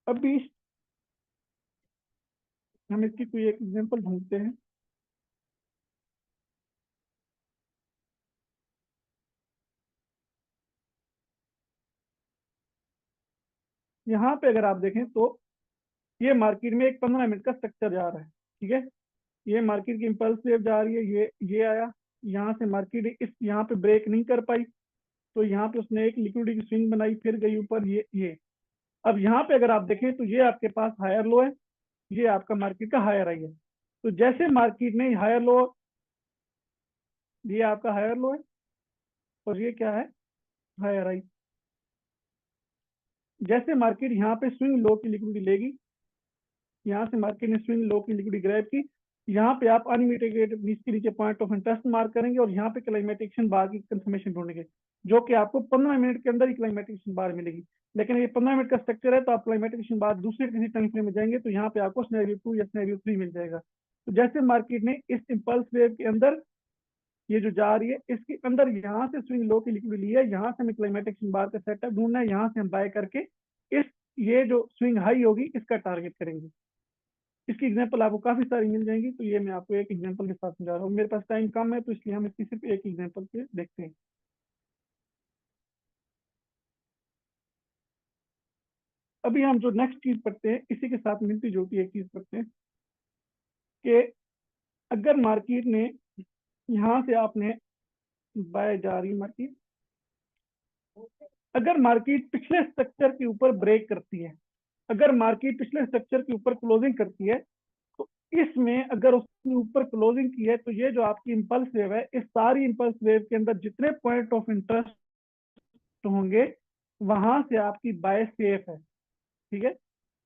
अभी हम इसकी कोई एक एग्जांपल ढूंढते हैं। यहाँ पे अगर आप देखें तो ये मार्केट में एक 15 मिनट का स्ट्रक्चर जा रहा है। ठीक है, ये मार्केट की इम्पल्स वेव जा रही है, ये आया, यहाँ से मार्केट इस यहाँ पे ब्रेक नहीं कर पाई, तो यहाँ पे उसने एक लिक्विडिटी की स्विंग बनाई, फिर गई ऊपर ये। अब यहाँ पे अगर आप देखें तो ये आपके पास हायर लो है, ये आपका मार्केट का हायर हाई है। तो जैसे मार्केट ने हायर लो, ये आपका हायर लो है और ये क्या है, हायर हाई। जैसे मार्केट यहाँ पे स्विंग लो की लिक्विडिटी लेगी, यहाँ से मार्केट ने स्विंग लो की लिक्विडिटी ग्रैब की, यहाँ पे आप अनमिटिगेटेड बीच के नीचे पॉइंट ऑफ इंटरेस्ट मार्क करेंगे और यहाँ पे क्लाइमेटिक्शन बार की कंफर्मेशन ढूंढेंगे, जो कि आपको 15 मिनट के अंदर ही क्लाइमेटिक्शन बार मिलेगी। लेकिन ये 15 मिनट का स्ट्रक्चर है, तो आप क्लाइमेटिक्शन बार दूसरे किसी टाइम फ्रेम में जाएंगे तो यहाँ पे आपको स्नैरियो 2 या स्नैरियो 3 मिल जाएगा। तो जैसे मार्केट ने इस इम्पल्स वेव के अंदर ये जो जा रही है, इसके अंदर यहाँ से स्विंग लो की लिक्विडिटी ली है, यहाँ से हमें क्लाइमेटिक्शन बार का सेटअप ढूंढना है, यहाँ से हम बाय करके इस ये जो स्विंग हाई होगी इसका टारगेट करेंगे। इसकी एग्जांपल आपको काफी सारी मिल जाएंगी, तो ये मैं आपको एक एग्जांपल के साथ समझा रहा हूँ। मेरे पास टाइम कम है तो इसलिए हम इसकी सिर्फ एक एग्जांपल पे देखते हैं। अभी हम जो नेक्स्ट चीज पढ़ते हैं इसी के साथ मिलती जुलती एक चीज पढ़ते हैं कि अगर मार्केट ने यहाँ से आपने बाय जा रही मार्केट, अगर मार्केट पिछले स्ट्रक्चर के ऊपर ब्रेक करती है, अगर मार्केट पिछले स्ट्रक्चर के ऊपर क्लोजिंग करती है, तो इसमें अगर उसने ऊपर क्लोजिंग की है तो ये जो आपकी इंपल्स वेव है, इस सारी इंपल्स वेव के अंदर जितने पॉइंट ऑफ इंटरेस्ट होंगे वहां से आपकी बाय सेफ है। ठीक है,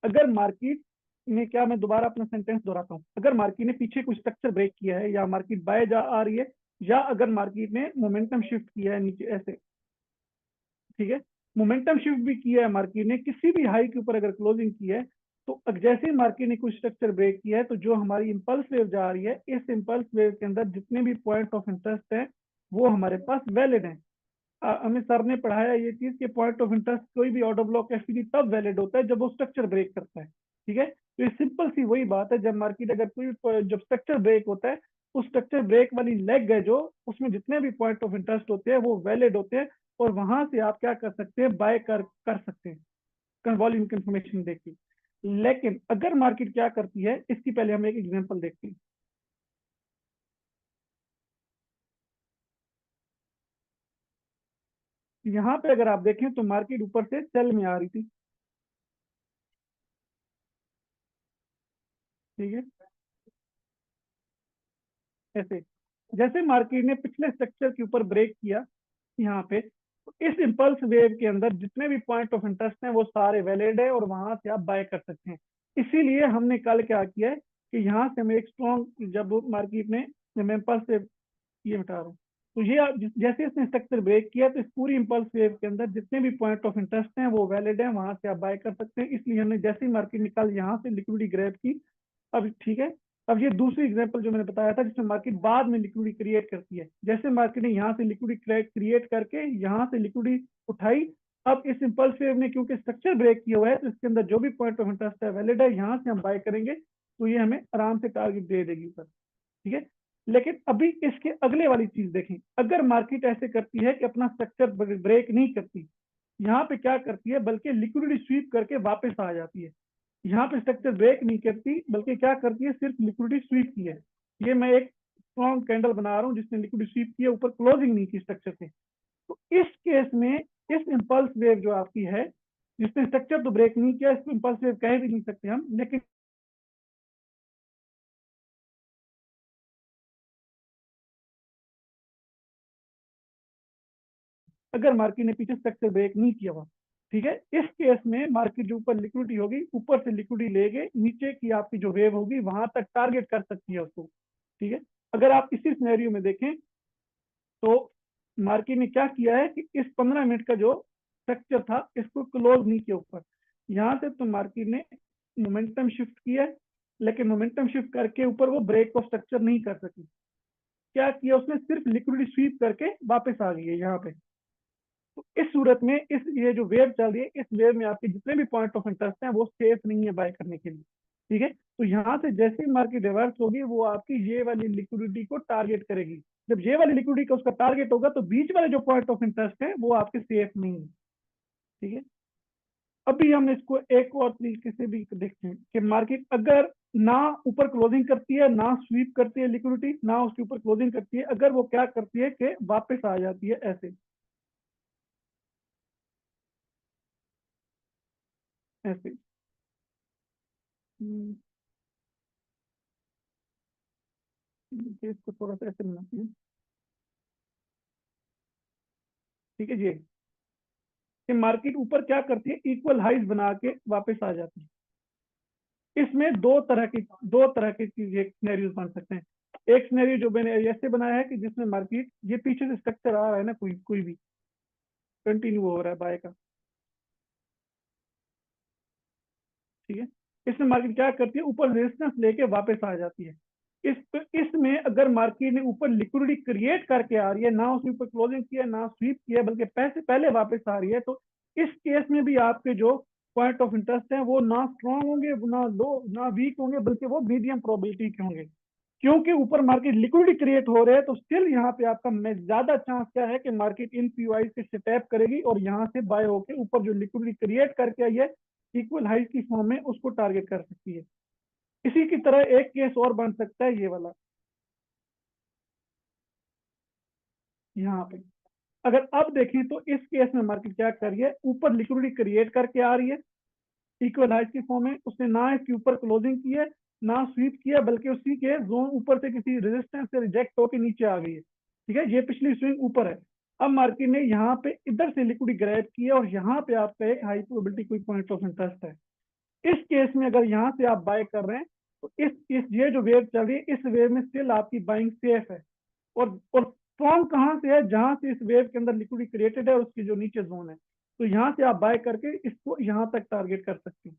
अगर मार्केट ने क्या, मैं दोबारा अपना सेंटेंस दोहराता हूँ, अगर मार्केट ने पीछे कुछ स्ट्रक्चर ब्रेक किया है या मार्केट बाय जा आ रही है, या अगर मार्केट ने मोमेंटम शिफ्ट किया है नीचे ऐसे, ठीक है, मोमेंटम शिफ्ट भी किया है मार्केट ने, किसी भी हाई के ऊपर अगर क्लोजिंग की है, तो जैसे ही मार्केट ने कुछ स्ट्रक्चर ब्रेक किया है, तो जो हमारी इंपल्स वेव जा रही है, इस इंपल्स वेव के अंदर जितने भी पॉइंट ऑफ इंटरेस्ट है वो हमारे पास वैलिड है। हमें सर ने पढ़ाया ये चीज कि पॉइंट ऑफ इंटरेस्ट कोई भी ऑर्डर ब्लॉक एफपीडी तब वैलिड होता है जब वो स्ट्रक्चर ब्रेक करता है। ठीक है, तो ये सिंपल सी वही बात है, जब मार्केट अगर कोई जब स्ट्रक्चर ब्रेक होता है, उस स्ट्रक्चर ब्रेक वाली लेग है जो, उसमें जितने भी पॉइंट ऑफ इंटरेस्ट होते हैं वो वैलिड होते हैं, और वहां से आप क्या कर सकते हैं, बाय कर सकते हैं वॉल्यूम की इंफॉर्मेशन देख के। लेकिन अगर मार्केट क्या करती है, इसकी पहले हम एक एग्जांपल देखते हैं। यहाँ पे अगर आप देखें तो मार्केट ऊपर से सेल में आ रही थी। ठीक है, ऐसे जैसे मार्केट ने पिछले स्ट्रक्चर के ऊपर ब्रेक किया यहाँ पे, तो इस इम्पल्स वेव के अंदर जितने भी पॉइंट ऑफ इंटरेस्ट हैं वो सारे वैलिड है और वहां से आप बाय कर सकते हैं। इसीलिए हमने कल क्या किया है कि यहाँ से हमें एक स्ट्रॉन्ग, जब मार्केट ने, मैं इम्पल्स वेव ये हटा रहा हूँ, तो ये जैसे इसने स्ट्रक्चर ब्रेक किया तो इस पूरी इम्पल्स वेव के अंदर जितने भी पॉइंट ऑफ इंटरेस्ट हैं वो वैलिड है, वहां से आप बाय कर सकते हैं। इसलिए हमने जैसे ही मार्केट निकाल यहाँ से लिक्विडिटी ग्रैब की। अब ठीक है, अब ये दूसरी एग्जांपल जो मैंने बताया था जिसमें मार्केट बाद में लिक्विडिटी क्रिएट करती है, जैसे मार्केट ने यहाँ से लिक्विडिटी क्रिएट करके यहाँ से लिक्विडिटी उठाई, अब इस इम्पल्स वेव ने क्योंकि स्ट्रक्चर ब्रेक किया हुआ है तो इसके अंदर जो भी पॉइंट ऑफ इंटरेस्ट है वैलिड है, यहाँ से हम बाय करेंगे तो ये हमें आराम से टारगेट दे देगी ऊपर। ठीक है, लेकिन अभी इसके अगले वाली चीज देखें, अगर मार्केट ऐसे करती है कि अपना स्ट्रक्चर ब्रेक नहीं करती, यहाँ पे क्या करती है, बल्कि लिक्विडिटी स्वीप करके वापस आ जाती है। यहाँ पे स्ट्रक्चर ब्रेक नहीं करती बल्कि क्या करती है, सिर्फ लिक्विडिटी स्वीप की है। ये मैं एक स्ट्रॉन्ग कैंडल बना रहा हूँ जिसने लिक्विडिटी स्वीप की है, ऊपर क्लोजिंग नहीं की स्ट्रक्चर से। तो इस केस में इस इम्पल्स वेव जो आपकी है, जिसने स्ट्रक्चर तो ब्रेक नहीं किया, इसको इम्पल्स वेव कह भी नहीं सकते हम, लेकिन अगर मार्केट ने पीछे स्ट्रक्चर ब्रेक नहीं किया हुआ। ठीक है, इस केस में मार्केट जो ऊपर लिक्विडिटी होगी, ऊपर से लिक्विडिटी लेके नीचे की आपकी जो वेव होगी वहां तक टारगेट कर सकती है उसको। ठीक है, अगर आप इसी सिनेरियो में देखें तो मार्केट ने क्या किया है कि इस 15 मिनट का जो स्ट्रक्चर था इसको क्लोज नहीं किया ऊपर। यहाँ से तो मार्केट ने मोमेंटम शिफ्ट किया है, लेकिन मोमेंटम शिफ्ट करके ऊपर वो ब्रेक को स्ट्रक्चर नहीं कर सकी। क्या किया उसने, सिर्फ लिक्विडिटी स्वीप करके वापस आ गई है यहाँ पे। तो इस सूरत में इस ये जो वेव चल रही है, इस वेव में आपके जितने भी पॉइंट ऑफ इंटरेस्ट हैं वो सेफ नहीं है बाय करने के लिए। ठीक है, तो यहाँ से जैसे ही मार्केट रिवर्स होगी वो आपकी ये वाली लिक्विडिटी को टारगेट करेगी। जब ये वाली लिक्विडिटी का उसका टारगेट होगा तो बीच वाले जो पॉइंट ऑफ इंटरेस्ट है वो आपके सेफ नहीं है। ठीक है, अभी हम इसको एक और तरीके से भी देखते हैं कि मार्केट अगर ना ऊपर क्लोजिंग करती है, ना स्वीप करती है लिक्विडिटी, ना उसके ऊपर क्लोजिंग करती है, अगर वो क्या करती है कि वापस आ जाती है ऐसे ऐसे। हम्म, देखिए इसको थोड़ा सा ऐसे बनाते हैं। ठीक है जी, कि मार्केट ऊपर क्या करती है, इक्वल हाइज बना के वापस आ जाती है। इसमें दो तरह के चीजें सिनेरियोज बन सकते हैं। एक सिनेरियो जो मैंने ऐसे बनाया है कि जिसमें मार्केट ये पीछे से स्ट्रक्चर आ रहा है ना, कोई कोई भी कंटिन्यू हो रहा है बाय का। ठीक है, इसमें मार्केट क्या करती है, ऊपर रेजिस्टेंस लेके वापस आ जाती है। इसमें अगर मार्केट ने ऊपर लिक्विडिटी क्रिएट करके आ रही है, ना उसने ऊपर क्लोजिंग किया ना स्वीप किया, बल्कि पैसे पहले वापस आ रही है, तो इस केस में भी आपके जो पॉइंट ऑफ इंटरेस्ट है वो ना स्ट्रांग होंगे, ना लो, ना वीक होंगे, बल्कि वो मीडियम प्रोबेबिलिटी के होंगे। क्योंकि ऊपर मार्केट लिक्विडिटी क्रिएट हो रहे हैं तो स्टिल यहाँ पे आपका ज्यादा चांस क्या है कि मार्केट इन पीओआई से टैप करेगी और यहाँ से बाय होके ऊपर जो लिक्विडिटी क्रिएट करके आई है इक्वल हाइज की फॉर्म में उसको टारगेट कर सकती है। इसी की तरह एक केस और बन सकता है ये वाला, यहाँ पे अगर अब देखें तो इस केस में मार्केट क्या कर रही है, ऊपर लिक्विडिटी क्रिएट करके आ रही है इक्वल हाइज की फॉर्म में, उसने ना इसके ऊपर क्लोजिंग की है ना स्वीप किया, बल्कि उसी के जोन ऊपर से किसी रेजिस्टेंस से रिजेक्ट होकर नीचे आ गई है। ठीक है, ये पिछली स्विंग ऊपर है। अब मार्केट ने यहाँ पे इधर से लिक्विडिटी ग्रैब की है और यहाँ पे आपका एक हाई प्रोबेबिलिटी कोई पॉइंट ऑफ इंटरेस्ट है। इस केस में अगर यहाँ से आप बाय कर रहे हैं तो इस ये जो वेव चल रही है इस वेव में स्टिल आपकी बाइंग सेफ है। और स्ट्रॉन्ग कहाँ से है, जहां से इस वेव के अंदर लिक्विडिटी क्रिएटेड है और उसकी जो नीचे जोन है, तो यहाँ से आप बाय करके इसको यहाँ तक टारगेट कर सकते हैं।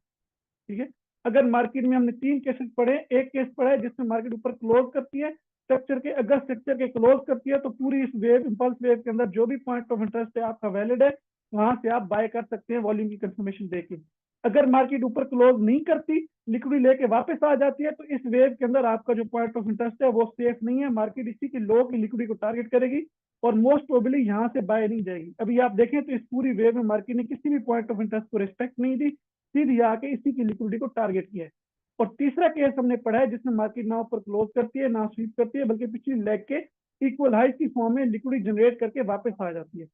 ठीक है, अगर मार्केट में हमने तीन केसेस पढ़े, एक केस पढ़ा है जिसमें मार्केट ऊपर क्लोज करती है स्ट्रक्चर के, अगर स्ट्रक्चर के क्लोज करती है तो पूरी इस वेव इंपल्स वेव के अंदर जो भी पॉइंट ऑफ इंटरेस्ट है आपका वैलिड है, वहां से आप बाय कर सकते हैं वॉल्यूम की कंफर्मेशन देके। अगर मार्केट ऊपर क्लोज नहीं करती, लिक्विडिटी लेके वापस आ जाती है, तो इस वेव के अंदर आपका जो पॉइंट ऑफ इंटरेस्ट है वो सेफ नहीं है, मार्केट इसी की लो की लिक्विडिटी को टारगेट करेगी और मोस्ट प्रोबेबली यहाँ से बाय नहीं जाएगी। अभी आप देखें तो इस पूरी वेव में मार्केट ने किसी भी पॉइंट ऑफ इंटरेस्ट को रिस्पेक्ट नहीं दी, सीधी आके इसी की लिक्विडिटी को टारगेट किया है। और तीसरा केस हमने पढ़ा है जिसमें मार्केट ना ऊपर क्लोज करती है ना स्वीप करती है, बल्कि पिछली लेग के इक्वल हाइज की फॉर्म में लिक्विडिटी जनरेट करके वापस आ जाती है।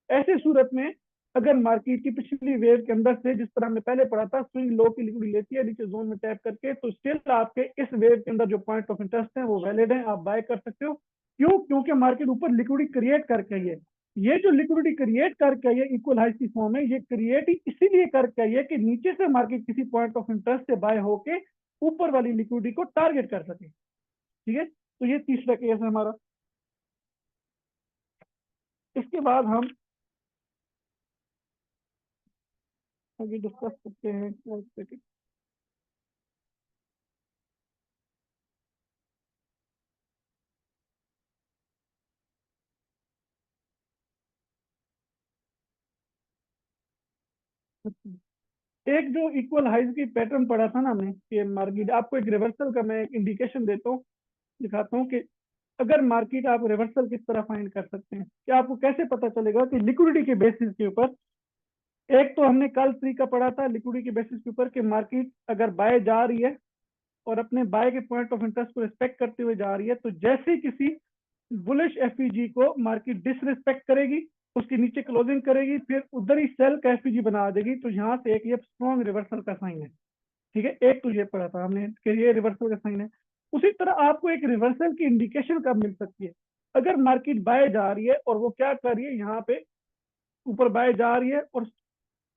ऐसे सूरत में अगर मार्केट की पिछली वेव के अंदर से, जिस तरह हमने पहले पढ़ा था, स्विंग लो की लिक्विडिटी लेती है नीचे जोन में टैप करके, तो स्टिल आपके इस वेव के अंदर जो पॉइंट ऑफ इंटरेस्ट है वो वैलिड है, आप बाय कर सकते हो। क्यों, क्योंकि मार्केट ऊपर लिक्विडिटी क्रिएट करके आई है। ये जो लिक्विडिटी क्रिएट करके आई है इक्वल हाइज की फॉर्म में, ये क्रिएट ही इसीलिए करके आई है कि नीचे से मार्केट किसी पॉइंट ऑफ इंटरेस्ट से बाय होके ऊपर वाली लिक्विडिटी को टारगेट कर सके। ठीक है, तो ये तीसरा केस है हमारा। इसके बाद हम आगे डिस्कस करते हैं। एक जो इक्वल हाइज की पैटर्न पढ़ा था ना हमने कि मार्केट आपको एक रिवर्सल का मैं एक इंडिकेशन देता हूँ, दिखाता हूँ कि अगर मार्केट आप रिवर्सल किस तरह फाइंड कर सकते हैं, कि आपको कैसे पता चलेगा कि लिक्विडिटी के बेसिस के ऊपर। एक तो हमने कल तरीका पढ़ा था लिक्विडिटी के बेसिस के ऊपर कि मार्केट अगर बाय जा रही है और अपने बाय के पॉइंट ऑफ इंटरेस्ट को रिस्पेक्ट करते हुए जा रही है, तो जैसे ही किसी बुलिश एफईजी को मार्केट डिसरिस्पेक्ट करेगी, उसके नीचे क्लोजिंग करेगी, फिर उधर ही सेल का एफईजी बना देगी, तो यहाँ से एक ये स्ट्रॉन्ग रिवर्सल का साइन है। ठीक है, एक तो ये पढ़ा था हमने कि ये रिवर्सल का साइन है। उसी तरह आपको एक रिवर्सल की इंडिकेशन कब मिल सकती है, अगर मार्केट बाय जा रही है और वो क्या कर रही है यहाँ पे ऊपर बाय जा रही है और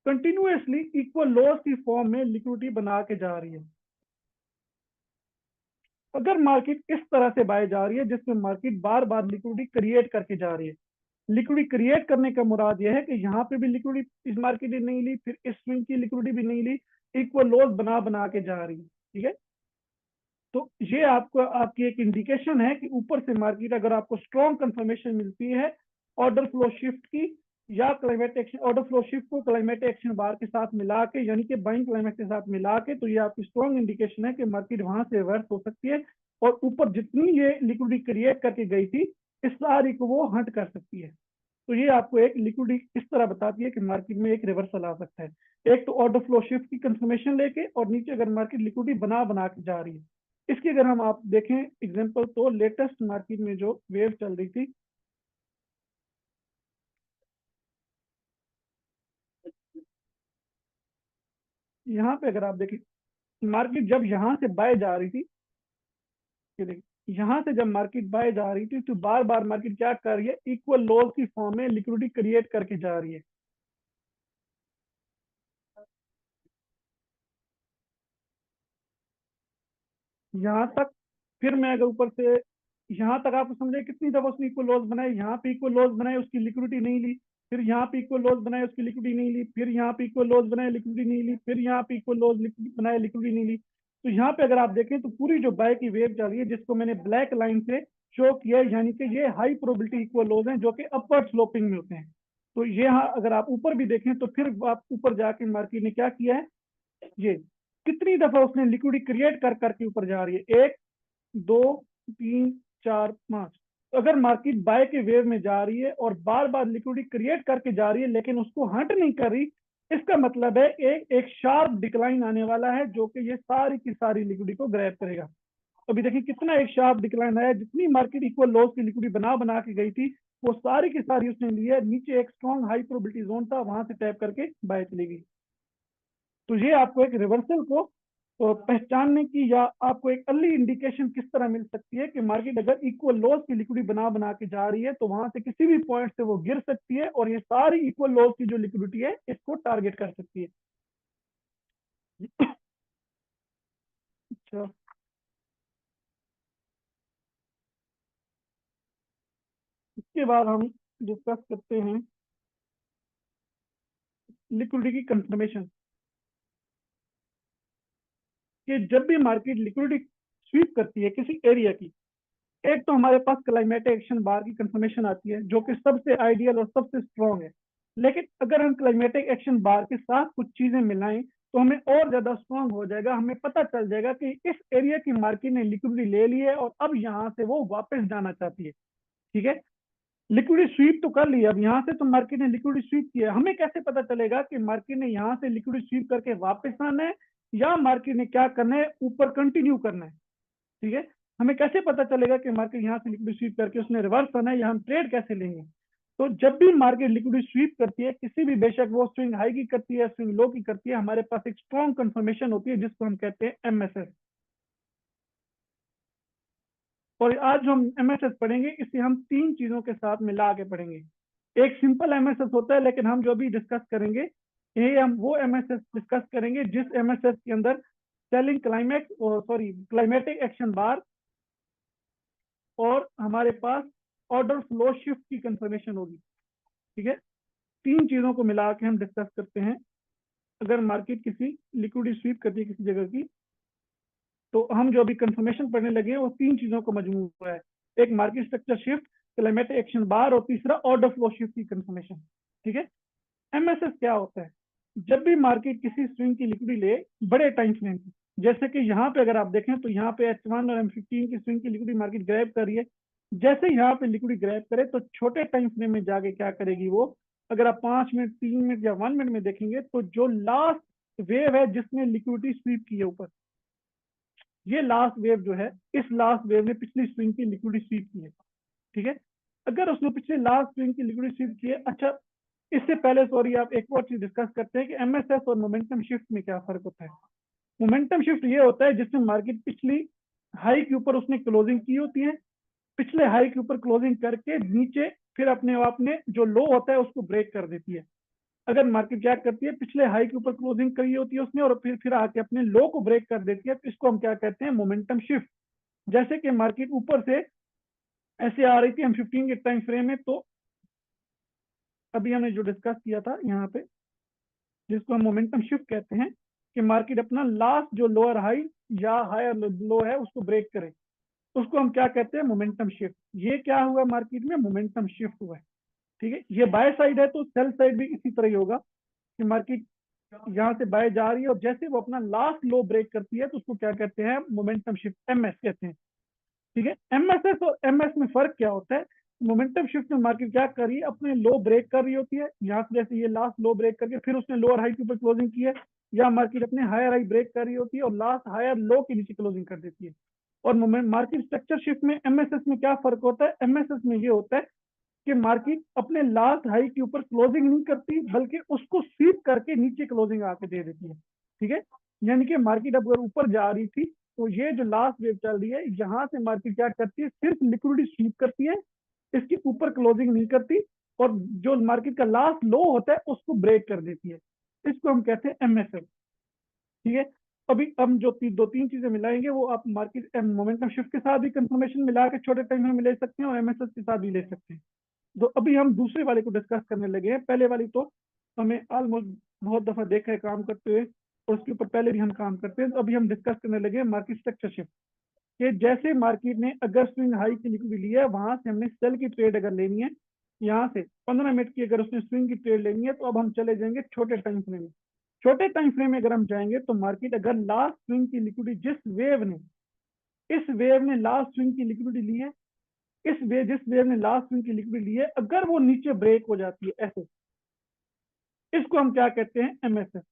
कंटिन्यूअसली इक्वल लॉस की फॉर्म में लिक्विडिटी बना के जा रही है। अगर मार्केट इस तरह से बाय जा रही है जिसमें मार्केट बार बार लिक्विडिटी क्रिएट करके जा रही है, लिक्विडिटी क्रिएट करने का मुराद यह है कि यहाँ पे भी लिक्विडिटी इस मार्केट ने नहीं ली, फिर इस स्विंग की लिक्विडिटी भी नहीं ली, इक्वल लॉस बना बना के जा रही है। ठीक है, तो ये आपको आपकी एक इंडिकेशन है कि ऊपर से मार्केट अगर आपको स्ट्रॉन्ग कंफर्मेशन मिलती है ऑर्डर फ्लो शिफ्ट की या climate action, order flow shift को क्लाइमेट एक्शन बार के साथ मिला के यानी कि बाइंग क्लाइमेट के साथ मिला के, तो ये आपकी स्ट्रॉन्ग इंडिकेशन है कि मार्केट वहां से रिवर्स हो सकती है और ऊपर जितनी ये लिक्विडिटी क्रिएट करके गई थी इस सारी को वो हंट कर सकती है। तो ये आपको एक लिक्विडिटी इस तरह बताती है कि मार्केट में एक रिवर्सल आ सकता है। एक तो ऑर्डर फ्लो शिफ्ट की कंफर्मेशन लेके और नीचे अगर मार्केट लिक्विडिटी बना बना के जा रही है। इसकी अगर हम आप देखें एग्जांपल, तो लेटेस्ट मार्केट में जो वेव चल रही थी, यहाँ पे अगर आप देखें मार्केट जब यहाँ से बाय जा रही थी, ये देखिए यहाँ से जब मार्केट बाय जा रही थी तो बार बार मार्केट क्या कर रही है, इक्वल लॉस की फॉर्म में लिक्विडिटी क्रिएट करके जा रही है। यहाँ तक, फिर मैं अगर ऊपर से यहाँ तक आप समझे कितनी दफा उसने इक्वल लॉस बनाए, यहाँ पे इक्वल लॉस बनाए उसकी लिक्विडिटी नहीं ली, फिर यहाँ पे इक्वल लॉस बनाए उसकी लिक्विडिटी नहीं ली, फिर यहाँ पे इक्वल लॉस बनाए लिक्विडिटी नहीं ली, फिर यहाँ पे इक्वल लॉस बनाए लिक्विडिटी नहीं ली। तो यहाँ पे अगर आप देखें तो पूरी जो बाय की वेव चल रही है जिसको मैंने ब्लैक लाइन से शो किया है, यानी कि ये हाई प्रोबेबिलिटी इक्वल लॉस हैं जो कि अपवर्ड स्लोपिंग में होते हैं। तो ये यहाँ अगर आप ऊपर भी देखें तो फिर आप ऊपर जाके मार्केट ने क्या किया है, ये कितनी दफा उसने लिक्विडिटी क्रिएट कर करके ऊपर जा रही है, एक, दो, तीन, चार, पांच। तो अगर मार्केट बाय के वेव में जा रही है और बार बार लिक्विडिटी क्रिएट करके जा रही है लेकिन उसको हंट नहीं कर रही, इसका मतलब है एक शार्प डिक्लाइन आने वाला है जो कि ये सारी की सारी लिक्विडिटी को ग्रैब करेगा। अभी देखिए कितना एक शार्प डिक्लाइन आया, जितनी मार्केट इक्वल लॉस की लिक्विडिटी बना बना के गई थी वो सारी की सारी उसने ली है, नीचे एक स्ट्रॉन्ग हाई प्रोबेबिलिटी जोन था वहां से टैप करके बाय चली गई। तो ये आपको एक रिवर्सल को पहचानने की या आपको एक अर्ली इंडिकेशन किस तरह मिल सकती है कि मार्केट अगर इक्वल लॉस की लिक्विडिटी बना बना के जा रही है तो वहां से किसी भी पॉइंट से वो गिर सकती है और ये सारी इक्वल लॉस की जो लिक्विडिटी है इसको टारगेट कर सकती है। अच्छा, इसके बाद हम डिस्कस करते हैं लिक्विडिटी की कंफर्मेशन, कि जब भी मार्केट लिक्विडिटी स्वीप करती है किसी एरिया की, एक तो हमारे पास क्लाइमेटिक एक्शन बार की कंफर्मेशन आती है जो कि सबसे आइडियल और सबसे स्ट्रॉन्ग है। लेकिन अगर हम क्लाइमेटिक एक्शन बार के साथ कुछ चीजें मिलाएं तो हमें और ज्यादा स्ट्रॉन्ग हो जाएगा, हमें पता चल जाएगा कि इस एरिया की मार्केट ने लिक्विडिटी ले ली है और अब यहाँ से वो वापस जाना चाहती है। ठीक है, लिक्विडिटी स्वीप तो कर ली है, अब यहाँ से तो मार्केट ने लिक्विडिटी स्वीप किया है, हमें कैसे पता चलेगा कि मार्केट ने यहाँ से लिक्विडिटी स्वीप करके वापस आना है या मार्केट ने क्या करना है, ऊपर कंटिन्यू करना है। ठीक है, हमें कैसे पता चलेगा कि मार्केट यहाँ से लिक्विडिटी स्वीप करके उसने रिवर्स आना है या हम ट्रेड कैसे लेंगे। तो जब भी मार्केट लिक्विडिटी स्वीप करती है किसी भी, बेशक वो स्विंग हाई की करती है स्विंग लो की करती है, हमारे पास एक स्ट्रॉन्ग कंफर्मेशन होती है जिसको हम कहते हैं एमएसएस। और आज जो हम एमएसएस पढ़ेंगे इसे हम तीन चीजों के साथ मिला के पढ़ेंगे। एक सिंपल एमएसएस होता है लेकिन हम जो अभी डिस्कस करेंगे ये हम वो एमएसएस डिस्कस करेंगे जिस एमएसएस के अंदर सेलिंग क्लाइमेक्स और सॉरी क्लाइमेटिक एक्शन बार और हमारे पास ऑर्डर फ्लो शिफ्ट की कंफर्मेशन होगी। ठीक है, तीन चीजों को मिला के हम डिस्कस करते हैं। अगर मार्केट किसी लिक्विडिटी स्वीप करती है किसी जगह की, तो हम जो अभी कंफर्मेशन पढ़ने लगे हैं वो तीन चीजों का मजमूआ है। एक market structure shift, climatic action bar और तीसरा ऑर्डर फ्लो शिफ्ट की कंफर्मेशन। ठीक है, एमएसएस क्या होता है, जब भी मार्केट किसी स्विंग की लिक्विडिटी ले बड़े टाइम फ्रेम की, जैसे कि यहाँ पे अगर आप देखें तो यहाँ पे H1 और M15 की स्विंग की लिक्विडिटी मार्केट ग्रैब कर रही है, जैसे यहाँ पे लिक्विडिटी ग्रैब करे तो छोटे टाइम फ्रेम में जाके क्या करेगी वो, अगर आप 5 मिनट 3 मिनट या 1 मिनट में देखेंगे तो जो लास्ट वेव है जिसने लिक्विडिटी स्वीप की है ऊपर, ये लास्ट वेव जो है इस लास्ट वेव ने पिछली स्विंग की लिक्विडिटी स्वीप की है। ठीक है, अगर उसने पिछले लास्ट स्विंग की लिक्विडिटी स्वीप की है, अच्छा इससे पहले सॉरी आप एक और चीज डिस्कस करते हैं कि एमएसएस और मोमेंटम शिफ्ट में क्या फर्क होता है। मोमेंटम शिफ्ट ये होता है जिसमें मार्केट पिछली हाई के ऊपर उसने क्लोजिंग की होती है, पिछले हाई के ऊपर क्लोजिंग करके नीचे फिर अपने आप में जो लो होता है उसको ब्रेक कर देती है। अगर मार्केट क्या करती है, पिछले हाई के ऊपर क्लोजिंग करी होती है उसने और फिर आके अपने लो को ब्रेक कर देती है, तो इसको हम क्या कहते हैं, मोमेंटम शिफ्ट। जैसे कि मार्केट ऊपर से ऐसे आ रही थी हम 15 के टाइम फ्रेम में, तो अभी हमने जो डिस्कस किया था यहाँ पे, जिसको हम मोमेंटम शिफ्ट कहते हैं, कि मार्केट अपना लास्ट जो लोअर हाई या हायर लो है उसको ब्रेक करे, उसको हम क्या कहते हैं, मोमेंटम शिफ्ट। ये क्या हुआ मार्केट में, मोमेंटम शिफ्ट हुआ है। ठीक है, ये बाय साइड है, तो सेल साइड भी इसी तरह ही होगा कि मार्केट यहाँ से बाय जा रही है और जैसे वो अपना लास्ट लो ब्रेक करती है तो उसको क्या कहते हैं, मोमेंटम शिफ्ट, एमएस कहते हैं। ठीक है, एमएसएस और एमएस में फर्क क्या होता है, मोमेंटम शिफ्ट में मार्केट क्या कर रही है, अपने लो ब्रेक कर रही होती है, यहाँ से जैसे ये लास्ट लो ब्रेक करके फिर उसने लोअर हाई के ऊपर क्लोजिंग की है, या मार्केट अपने हायर हाई ब्रेक कर रही होती है और लास्ट हायर लो के नीचे क्लोजिंग कर देती है। और मार्केट स्ट्रक्चर शिफ्ट में एमएसएस में क्या फर्क होता है, एमएसएस में ये होता है कि मार्केट अपने लास्ट हाई के ऊपर क्लोजिंग नहीं करती, बल्कि उसको स्वीप करके नीचे क्लोजिंग आके दे देती है। ठीक है, यानी कि मार्केट अब अगर ऊपर जा रही थी, तो ये जो लास्ट वेव चल रही है, यहाँ से मार्केट क्या करती है, सिर्फ लिक्विडिटी स्वीप करती है, इसके ऊपर क्लोजिंग नहीं करती, और जो मार्केट का लास्ट लो होता है उसको ब्रेक कर देती है। इसको हम कहते हैं एमएसएल। ठीक है, अभी हम जो दो तीन चीजें मिलाएंगे, वो आप मार्केट मोमेंटम शिफ्ट के साथ भी कंफर्मेशन मिला के छोटे टाइम में ले सकते हैं और एमएसएस के साथ भी ले सकते हैं। तो अभी हम दूसरे वाले को डिस्कस करने लगे हैं। पहले वाली तो हमें ऑलमोस्ट बहुत दफा देखा है काम करते हुए, और उसके ऊपर पहले भी हम काम करते हैं। तो अभी हम डिस्कस करने लगे हैं मार्केट स्ट्रक्चर शिफ्ट, कि जैसे मार्केट ने अगर स्विंग हाई की लिक्विडिटी ली है, वहां से हमने सेल की ट्रेड अगर लेनी है, यहाँ से 15 मिनट की अगर उसने स्विंग की ट्रेड लेनी है, तो अब हम चले जाएंगे छोटे टाइम फ्रेम में। छोटे टाइम फ्रेम में अगर हम जाएंगे, तो मार्केट अगर लास्ट स्विंग की लिक्विडिटी इस वेव ने लास्ट स्विंग की लिक्विडिटी ली है, जिस वेव ने लास्ट स्विंग की लिक्विडिटी ली है, अगर वो नीचे ब्रेक हो जाती है ऐसे, इसको हम क्या कहते हैं, एमएसएस।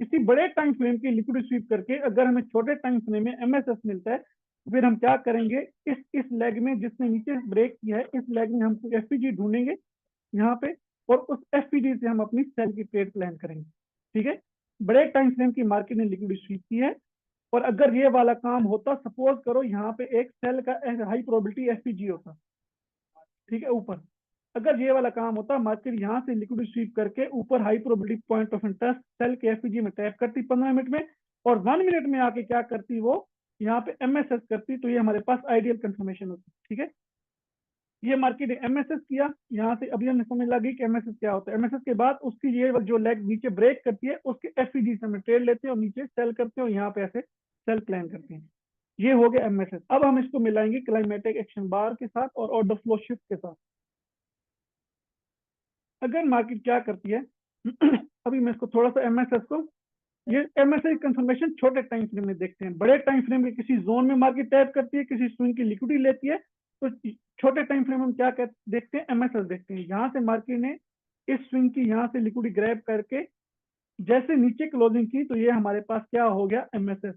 इसी बड़े टाइम फ्रेम की लिक्विडिटी स्वीप करके अगर हमें छोटे टाइम फ्रेम में एमएसएस मिलता है, तो फिर हम क्या करेंगे, इस लेग में जिसने नीचे ब्रेक किया है, इस लेग में हम कुछ एफपीजी ढूंढेंगे यहाँ पे, और उस एफपीजी से हम अपनी सेल की ट्रेड प्लान करेंगे। ठीक है, बड़े टाइम फ्रेम की मार्केट ने लिक्विडिटी स्वीप की है, और अगर ये वाला काम होता, सपोज करो यहाँ पे एक सेल का हाई प्रोबेबिलिटी एफपीजी होता, ठीक है, ऊपर, अगर ये वाला काम होता, मार्केट यहाँ से लिक्विडिटी स्वीप करके ऊपर high probability point of interest sell के एफपीजी में टैप करती 15 मिनट में, और 1 मिनट में आके क्या करती वो, यहाँ पे एमएसएस करती, तो ये हमारे पास आइडियल कंफर्मेशन होती। ठीक है, ये मार्केट एमएसएस किया यहाँ से, अभी हमें समझ लगी कि एमएसएस क्या होता है। एमएसएस के बाद उसकी ये जो लेग नीचे ब्रेक करती है, उसके एफपीजी से हम ट्रेड लेते हैं और नीचे सेल करते हैं, और यहाँ पे ऐसे सेल प्लान करते हैं। ये हो गया एमएसएस। अब हम इसको मिलाएंगे क्लाइमेटिक एक्शन बार के साथ और ऑर्डर फ्लो शिफ्ट के साथ। अगर मार्केट क्या करती है अभी मैं इसको थोड़ा सा एमएसएस को, ये एमएसएस कंफर्मेशन छोटे टाइम फ्रेम में देखते हैं। बड़े टाइम फ्रेम के किसी जोन में मार्केट टैप करती है, किसी स्विंग की लिक्विडिटी लेती है, तो छोटे टाइम फ्रेम में हम क्या देखते हैं, एमएसएस देखते हैं। यहाँ से मार्केट ने इस स्विंग की यहाँ से लिक्विडिटी ग्रैब करके जैसे नीचे क्लोजिंग की, तो ये हमारे पास क्या हो गया, एमएसएस।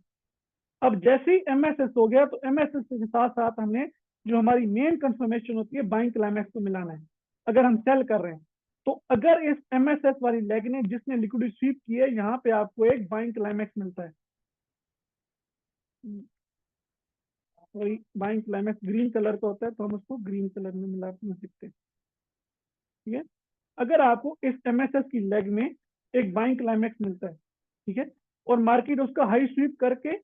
अब जैसे ही एमएसएस हो गया, तो एमएसएस के साथ साथ हमने जो हमारी मेन कंफर्मेशन होती है, बाइंग क्लाइमैक्स को मिलाना है। अगर हम सेल कर रहे हैं, तो अगर इस एमएसएस वाली लेग ने जिसने लिक्विडिटी स्वीप की है, यहाँ पे आपको एक बाइंग क्लाइमैक्स मिलता है। वही बाइंग क्लाइमैक्स ग्रीन कलर का होता है, तो हम उसको ग्रीन कलर में मिला सकते हैं। ठीक है, अगर आपको इस एमएसएस की लेग में एक बाइंग क्लाइमैक्स मिलता है, ठीक है, और मार्केट उसका हाई स्वीप करके,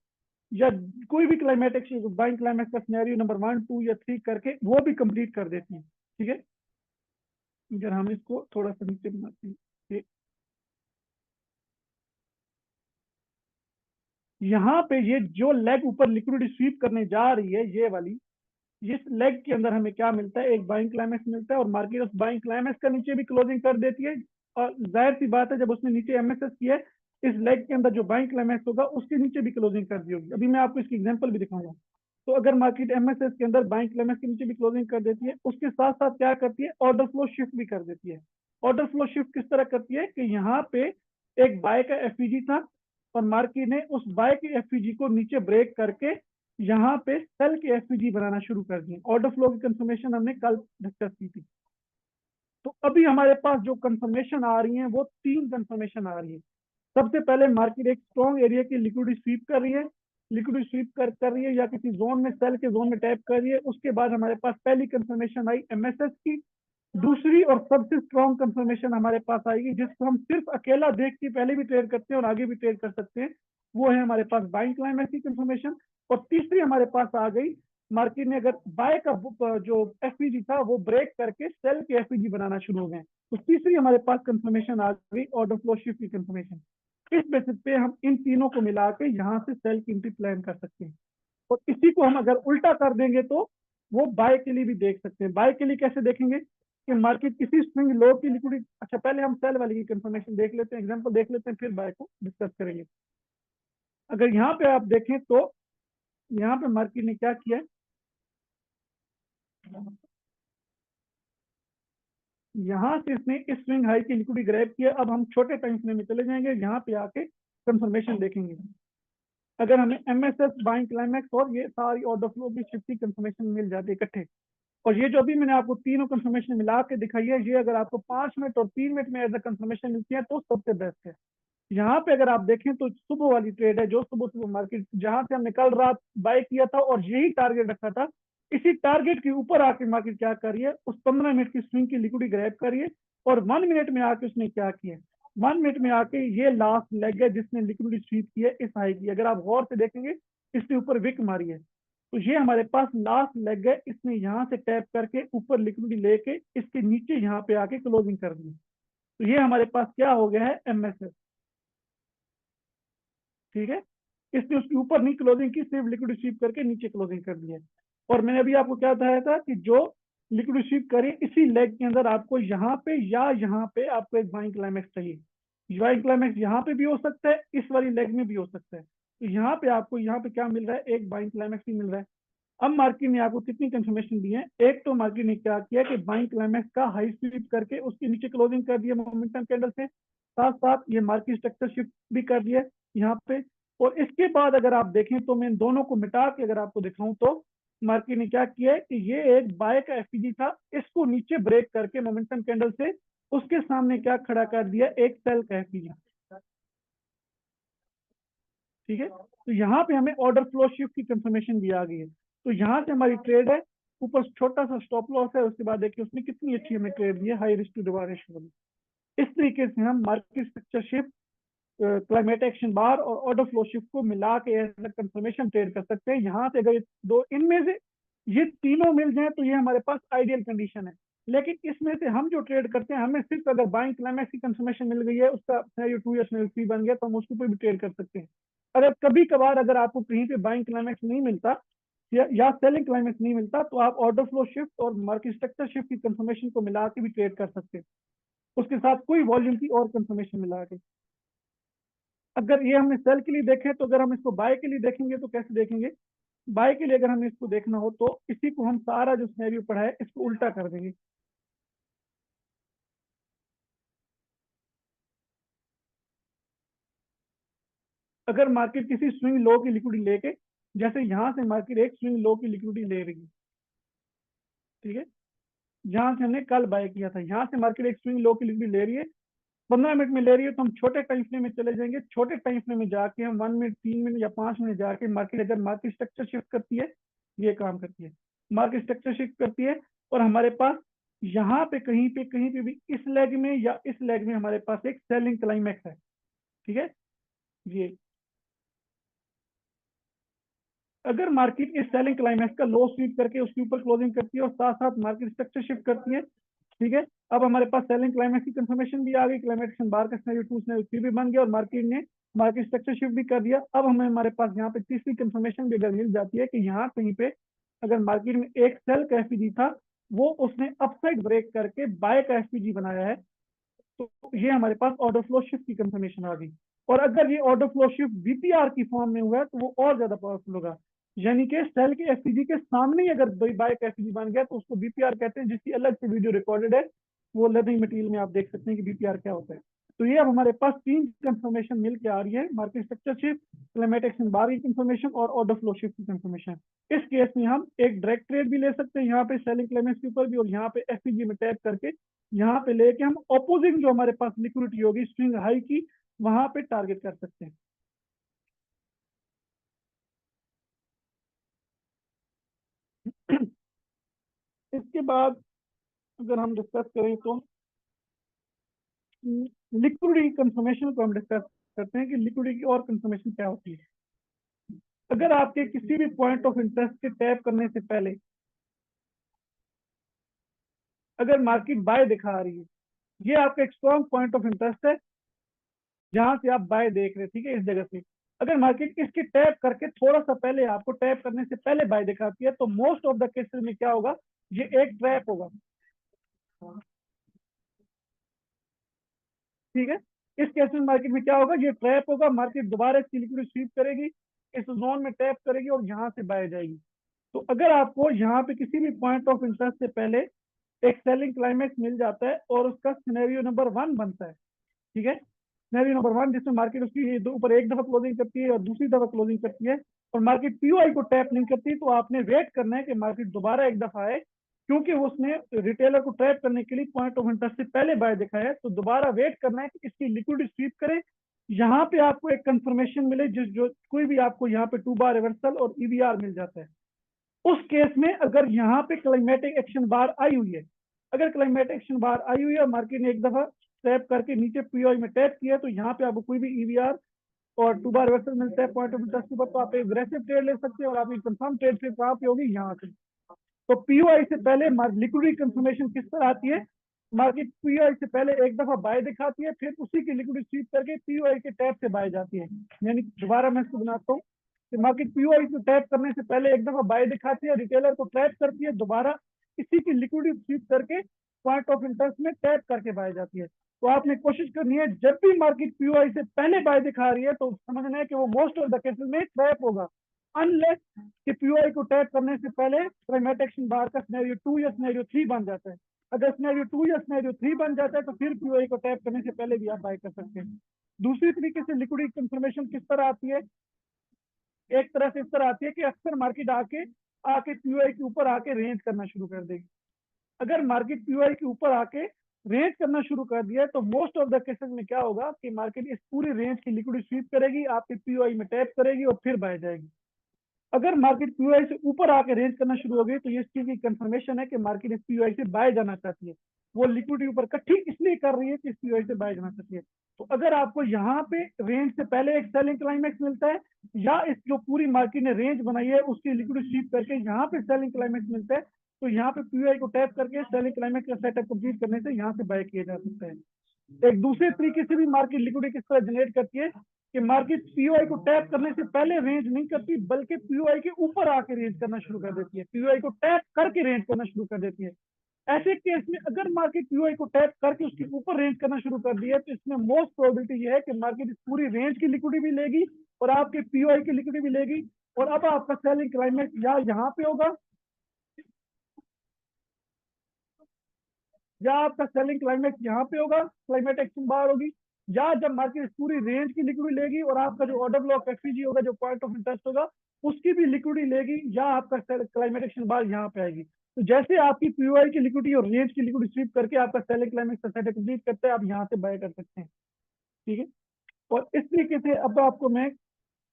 या कोई भी क्लाइमेटिक बाइंग क्लाइमैक्स का सिनेरियो नंबर 1, 2 या 3 करके वो भी कंप्लीट कर देती है। ठीक है, अगर हम इसको थोड़ा सा नीचे बनाते हैं, यहाँ पे ये जो लेग ऊपर लिक्विडिटी स्वीप करने जा रही है, ये वाली, इस लेग के अंदर हमें क्या मिलता है, एक बाइंग क्लाइमैक्स मिलता है, और मार्केट उस बाइंग क्लाइमैक्स का नीचे भी क्लोजिंग कर देती है। और जाहिर सी बात है, जब उसने नीचे एमएसएस किया है, इस लेग के अंदर जो बाइंग क्लाइमैक्स होगा उसके नीचे भी क्लोजिंग कर दी होगी। अभी मैं आपको इसकी एग्जांपल भी दिखाऊंगा। तो अगर मार्केट एमएसएस के अंदर बाइंग क्लाइमैक्स के नीचे भी क्लोजिंग कर देती है, उसके साथ साथ क्या करती है, ऑर्डर फ्लो शिफ्ट भी कर देती है। ऑर्डर फ्लो शिफ्ट किस तरह करती है, कि यहाँ पे एक बाय का एफपीजी था, और मार्केट ने उस बाय के एफपीजी को नीचे ब्रेक करके यहाँ पे सेल के एफपीजी बनाना शुरू कर दिए। ऑर्डर फ्लो की कंफर्मेशन हमने कल डिस्कस की थी। तो अभी हमारे पास जो कंफर्मेशन आ रही है, वो 3 कंफर्मेशन आ रही है। सबसे पहले मार्केट एक स्ट्रॉन्ग एरिया की लिक्विडिटी स्वीप कर रही है, लिक्विड स्वीप कर रही है या किसी जोन में, सेल के जोन में टैप कर रही है, उसके बाद हमारे पास पहली कंफर्मेशन आई एमएसएस की। दूसरी और सबसे स्ट्रॉन्ग कंफर्मेशन हमारे पास आएगी, जिसको हम सिर्फ अकेला देख के पहले भी ट्रेड करते हैं और आगे भी ट्रेड कर सकते हैं, वो है हमारे पास बाइंग क्लाइमेक्स की कंफर्मेशन। और तीसरी हमारे पास आ गई, मार्केट ने अगर बाय का जो एफपीजी था वो ब्रेक करके सेल के एफपीजी बनाना शुरू हो गए, तो तीसरी हमारे पास कंफर्मेशन आ गई ऑर्डर फ्लो शिफ्ट की कंफर्मेशन। इस बेसिस पे हम इन तीनों को मिला के यहाँ से सेल की एंट्री प्लान कर सकते हैं। और इसी को हम अगर उल्टा कर देंगे तो वो बाय के लिए भी देख सकते हैं। बाय के लिए कैसे देखेंगे कि मार्केट किसी स्विंग लो की लिक्विडिटी, अच्छा पहले हम सेल वाली की कंफर्मेशन देख लेते हैं, एग्जांपल देख लेते हैं, फिर बाय को डिस्कस करेंगे। अगर यहाँ पे आप देखें तो यहाँ पे मार्केट ने क्या किया है, यहाँ से इसने इस स्विंग हाई की लिक्विडिटी ग्रैब किया। अब हम छोटे टाइम फ्रेम में चले जाएंगे, यहाँ पे आके कंफर्मेशन देखेंगे। अगर हमें एमएसएस बाइंग क्लाइमैक्स और ये सारी ऑर्डर फ्लो की शिफ्ट की कंफर्मेशन मिल जाती है इकट्ठे, और ये जो अभी मैंने आपको तीनों कंफर्मेशन मिला के दिखाई है, ये अगर आपको 5 मिनट और 3 मिनट में एज अ कंफर्मेशन मिलती है तो सबसे बेस्ट है। यहाँ पे अगर आप देखें तो सुबह वाली ट्रेड है, जो सुबह सुबह मार्केट जहां से हमने कल रात बाय किया था और यही टारगेट रखा था, इसी टारगेट के ऊपर आके मार्केट क्या कर रही है, उस 15 मिनट की स्विंग की लिक्विडिटी ग्रैब कर रही है। और 1 मिनट में आके उसने क्या किया, 1 मिनट में आके ये लास्ट लेग है जिसने लिक्विडिटी स्वीप की है इस हाई की। अगर आप गौर से देखेंगे इसके ऊपर विक मारी है, तो ये हमारे पास लास्ट लेग है, इसने यहाँ से टैप करके ऊपर लिक्विडिटी लेके इसके नीचे यहाँ पे आके क्लोजिंग कर दी। तो ये हमारे पास क्या हो गया है, एमएसएस। ठीक है, इसने उसके ऊपर नहीं क्लोजिंग की, सिर्फ लिक्विड स्वीप करके नीचे क्लोजिंग कर दिया है। और मैंने अभी आपको क्या बताया था कि जो लिक्विड स्वीप करे इसी लेग के अंदर आपको यहाँ पे या यहाँ पे आपको एक बाइंग क्लाइमेक्स चाहिए। बाइंग क्लाइमेक्स यहाँ पे भी हो सकता है, इस वाली लेग में भी हो सकता है। तो यहाँ पे आपको यहाँ पे क्या मिल रहा है, एक बाइंग क्लाइमेक्स ही मिल रहा है। अब मार्केट ने आपको कितनी कंफर्मेशन दी है, एक तो मार्केट ने क्या किया कि बाइंग क्लाइमेक्स का हाई स्वीप करके उसके नीचे क्लोजिंग कर दिया मोमेंटम कैंडल से, साथ साथ ये मार्केट स्ट्रक्चर शिफ्ट भी कर दिया यहाँ पे। और इसके बाद अगर आप देखें तो मैं इन दोनों को मिटा के अगर आपको दिखाऊं तो मार्केट ने क्या किया है कि ये एक बाय का एफपीजी था, इसको नीचे ब्रेक करके मोमेंटम कैंडल से उसके सामने क्या खड़ा कर दिया, एक सेल का एफपीजी। ठीक है, तो यहाँ पे हमें ऑर्डर फ्लो शिफ्ट की कंफर्मेशन भी आ गई है। तो यहाँ से हमारी ट्रेड है, ऊपर छोटा सा स्टॉप लॉस है, उसके बाद देखिए उसने कितनी अच्छी हमें ट्रेड दी है, high risk to reward ratio वाली। इस तरीके से हम market structure shift, climate action bar और ऑर्डर फ्लो शिफ्ट को मिला के कंफर्मेशन ट्रेड कर सकते हैं। यहाँ से अगर दो इनमें से ये तीनों मिल जाए तो ये हमारे पास आइडियल कंडीशन है। लेकिन इसमें से हम जो ट्रेड करते हैं, हमें सिर्फ अगर बाइंग क्लाइमेक्स की कंफर्मेशन मिल गई है, उसका 2 ईयर्स में फ्री बन गया, तो हम उसके ऊपर भी ट्रेड कर सकते हैं। अगर कभी कभार अगर आपको कहीं पे बाइंग क्लाइमेक्स नहीं मिलता या सेलिंग क्लाइमेक्स नहीं मिलता, तो आप ऑर्डर फ्लो शिफ्ट और मार्केट स्ट्रक्चर शिफ्ट की कंफर्मेशन को मिला के भी ट्रेड कर सकते हैं, उसके साथ कोई वॉल्यूम की और कंफर्मेशन मिला के। अगर ये हमने सेल के लिए देखे, तो अगर हम इसको बाय के लिए देखेंगे तो कैसे देखेंगे, बाय के लिए अगर हमें इसको देखना हो तो इसी को हम सारा जो सिनेरियो पढ़ा है इसको उल्टा कर देंगे। अगर मार्केट किसी स्विंग लो की लिक्विडिटी लेके, जैसे यहाँ से मार्केट एक स्विंग लो की लिक्विडिटी ले रही है, ठीक है, जहां से हमने कल बाय किया था, यहाँ से मार्केट एक स्विंग लो की लिक्विडिटी ले रही है, 15 मिनट में ले रही है, तो हम छोटे टाइम फ्रेम में चले जाएंगे। छोटे टाइम फ्रेम में जाके हम 1 मिनट, 3 मिनट या 5 मिनट जाके मार्केट, अगर मार्केट स्ट्रक्चर शिफ्ट करती है, ये काम करती है, मार्केट स्ट्रक्चर शिफ्ट करती है, और हमारे पास यहाँ पे कहीं पे भी इस लेग में या इस लेग में हमारे पास एक सेलिंग क्लाइमैक्स है। ठीक है, ये अगर मार्केट इस सेलिंग क्लाइमैक्स का लो स्वीप करके उसके ऊपर क्लोजिंग करती है और साथ साथ मार्केट स्ट्रक्चर शिफ्ट करती है, ठीक है, अब हमारे पास सेलिंग क्लाइमैक्स की कंफर्मेशन भी आ गई, क्लाइमेक्स बार का सिनेरियो 2 सिनेरियो 3 भी बन गया और मार्केट ने मार्केट स्ट्रक्चर शिफ्ट भी कर दिया। अब हमें हमारे पास यहाँ पे तीसरी कंफर्मेशन भी अगर मिल जाती है कि यहाँ कहीं पे अगर मार्केट में एक सेल का एफपीजी था, वो उसने अपसाइड ब्रेक करके बाय का एफपीजी बनाया है, तो ये हमारे पास ऑर्डर फ्लो शिफ्ट की कंफर्मेशन आ गई। और अगर ये ऑर्डर फ्लो शिफ्ट बीपीआर की फॉर्म में हुआ है तो वो और ज्यादा पावरफुल होगा, यानी कि सेल के एफपीजी के सामने ही अगर बाय का एफपीजी बन गया तो उसको बीपीआर कहते हैं, जिसकी अलग से वीडियो रिकॉर्डेड है, वो लर्निंग मटेरियल में आप देख सकते हैं कि बीपीआर क्या होता है। तो ये अब हमारे पास तीन कंफर्मेशन मिल के आ रही है, market structure shift, climate action bar की कंफर्मेशन और ऑर्डर फ्लो शिफ्ट की कंफर्मेशन। इस केस में हम एक डायरेक्ट ट्रेड भी ले सकते हैं यहाँ पे सेलिंग क्लाइमेक्स के ऊपर भी, और यहाँ पे एफपीजी में टैप करके यहाँ पे लेके हम ऑपोजिंग जो हमारे पास लिक्विडिटी होगी स्विंग हाई की, वहां पे टारगेट कर सकते हैं। इसके बाद अगर हम डिस्कस करें तो लिक्विडिटी कंफर्मेशन को हम डिस्कस करते हैं कि लिक्विडिटी की और कंफर्मेशन क्या होती है। अगर आपके किसी भी पॉइंट ऑफ इंटरेस्ट के टैप करने से पहले अगर मार्केट बाय दिखा रही है, ये आपका एक स्ट्रॉन्ग पॉइंट ऑफ इंटरेस्ट है जहां से आप बाय देख रहे हैं, ठीक है। इस जगह से अगर मार्केट इसके टैप करके थोड़ा सा पहले आपको टैप करने से पहले बाय दिखाती है तो मोस्ट ऑफ द केसेस में क्या होगा, ये एक ट्रैप होगा, ठीक है। इस केस में मार्केट में क्या होगा, ये ट्रैप होगा, मार्केट दोबारा इसकी लिक्विडिटी स्वीप करेगी, इस जोन में टैप करेगी और यहाँ से बाय जाएगी। तो अगर आपको यहाँ पे किसी भी पॉइंट ऑफ इंटरेस्ट से पहले एक सेलिंग क्लाइमेक्स मिल जाता है और उसका सिनेरियो नंबर 1 बनता है, ठीक है, सिनेरियो नंबर 1 जिसमें मार्केट उसकी ऊपर एक दफा क्लोजिंग करती है और दूसरी दफा क्लोजिंग करती है और मार्केट पीओआई को टैप नहीं करती, तो आपने वेट करना है कि मार्केट दोबारा एक दफा आए, क्योंकि उसने रिटेलर को ट्रैप करने के लिए पॉइंट ऑफ इंटरेस्ट से पहले बाय दिखाया है। तो दोबारा वेट करना है कि इसकी लिक्विडिटी स्वीप करे, यहाँ पे आपको एक कंफर्मेशन मिले, जिस जो कोई भी आपको यहाँ पे 2 बार रिवर्सल और ईवीआर मिल जाता है। उस केस में अगर यहाँ पे क्लाइमेटिक एक्शन बार आई हुई है, अगर क्लाइमेटिक एक्शन बार आई हुई है, मार्केट ने एक दफा टैप करके नीचे पीओआई में टैप किया, तो यहाँ पे आपको कोई भी ईवीआर और 2 बार रिवर्सल मिलता है पॉइंट ऑफ इंटरेस्ट के ऊपर, तो आप एग्रेसिव ट्रेड ले सकते हैं और आपकी कंफर्म ट्रेड फिर कहाँ पे होगी, यहाँ से। तो पीओआई से पहले लिक्विडिटी कंफर्मेशन किस तरह आती है, मार्केट पीओआई से पहले एक दफा बाय दिखाती है, फिर उसी की लिक्विडिटी स्वीप करके पीओआई के टैप से बाय जाती है। यानी दोबारा मैं इसको बनाता हूँ कि मार्केट पीओआई को टैप करने से पहले एक दफा बाय दिखाती है, रिटेलर को ट्रैप करती है, दोबारा इसी की लिक्विडिटी स्वीप करके पॉइंट ऑफ इंटरेस्ट में टैप करके बाय जाती है। तो आपने कोशिश करनी है जब भी मार्केट पीओआई से पहले बाय दिखा रही है तो समझना है कि वो मोस्ट ऑफ द केसेस में ट्रैप होगा, अनलेस कि पीओआई को टैप करने से पहले क्लाइमेट एक्शन बार का सिनेरियो 2 या सिनेरियो 3 बन जाता है। अगर सिनेरियो 2 या सिनेरियो 3 बन जाता है तो फिर पीओआई को टैप करने से पहले भी आप बाय कर सकते हैं। दूसरी तरीके से लिक्विडिटी कंफर्मेशन किस तरह आती है, एक तरह से इस तरह आती है कि अक्सर मार्केट आके आके पीओआई के ऊपर आके रेंज करना शुरू कर देगी। अगर मार्केट पीओआई के ऊपर आके रेंज करना शुरू कर दिया तो मोस्ट ऑफ द केसेस में क्या होगा कि मार्केट इस पूरी रेंज की लिक्विडिटी स्वीप करेगी, आपके पीओआई में टैप करेगी और फिर बाय जाएगी। अगर मार्केट पीओआई से ऊपर आके रेंज करना शुरू हो गई तो ये इस चीज की कंफर्मेशन है कि मार्केट इस पीओआई से बाय जाना चाहती है, वो लिक्विडिटी ऊपर इकट्ठी इसलिए कर रही है कि इस पीओआई से बाय जाना चाहती है। तो अगर आपको यहाँ पे रेंज से पहले एक सेलिंग क्लाइमेक्स मिलता है या इस जो पूरी मार्केट ने रेंज बनाई है उसकी लिक्विडिटी स्वीप करके यहाँ पे सेलिंग क्लाइमेक्स मिलता है, तो यहाँ पे पीओआई को टैप करके सेलिंग क्लाइमेक्स का सेटअप कंप्लीट करने से यहाँ से बाय किया जा सकता है। एक दूसरे तरीके से भी मार्केट लिक्विडिटी किस तरह जनरेट करती है कि मार्केट पीओआई को टैप करने से पहले रेंज नहीं करती बल्कि पीओआई के ऊपर आके रेंज करना शुरू कर देती है, पीओआई को टैप करके रेंज करना शुरू कर देती है। ऐसे केस में अगर मार्केट पीओआई को टैप करके उसके ऊपर रेंज करना शुरू कर दिया तो इसमें मोस्ट प्रोबेबिलिटी ये है कि मार्केट इस पूरी रेंज की लिक्विडिटी भी लेगी और आपके पीओआई की लिक्विडिटी भी लेगी और अब आपका सेलिंग क्लाइमेक्स या यहाँ पे होगा या आपका सेलिंग क्लाइमेक्स यहाँ पे होगा, क्लाइमेट एक्शन बार होगी, या जब मार्केट पूरी रेंज की लिक्विडिटी लेगी और आपका जो ऑर्डर ब्लॉक एफपीजी होगा जो पॉइंट ऑफ इंटरेस्ट होगा उसकी भी लिक्विडिटी लेगी, या आपका क्लाइमेट एक्शन बार यहाँ पे आएगी। तो जैसे आपकी पीओआई की लिक्विडिटी और रेंज की लिक्विडिटी स्वीप करके आपका सेलिंग क्लाइमेक्स का सेट कंप्लीट करते हैं, आप यहाँ से बाय कर सकते हैं, ठीक है। और इस तरीके से अब आपको मैं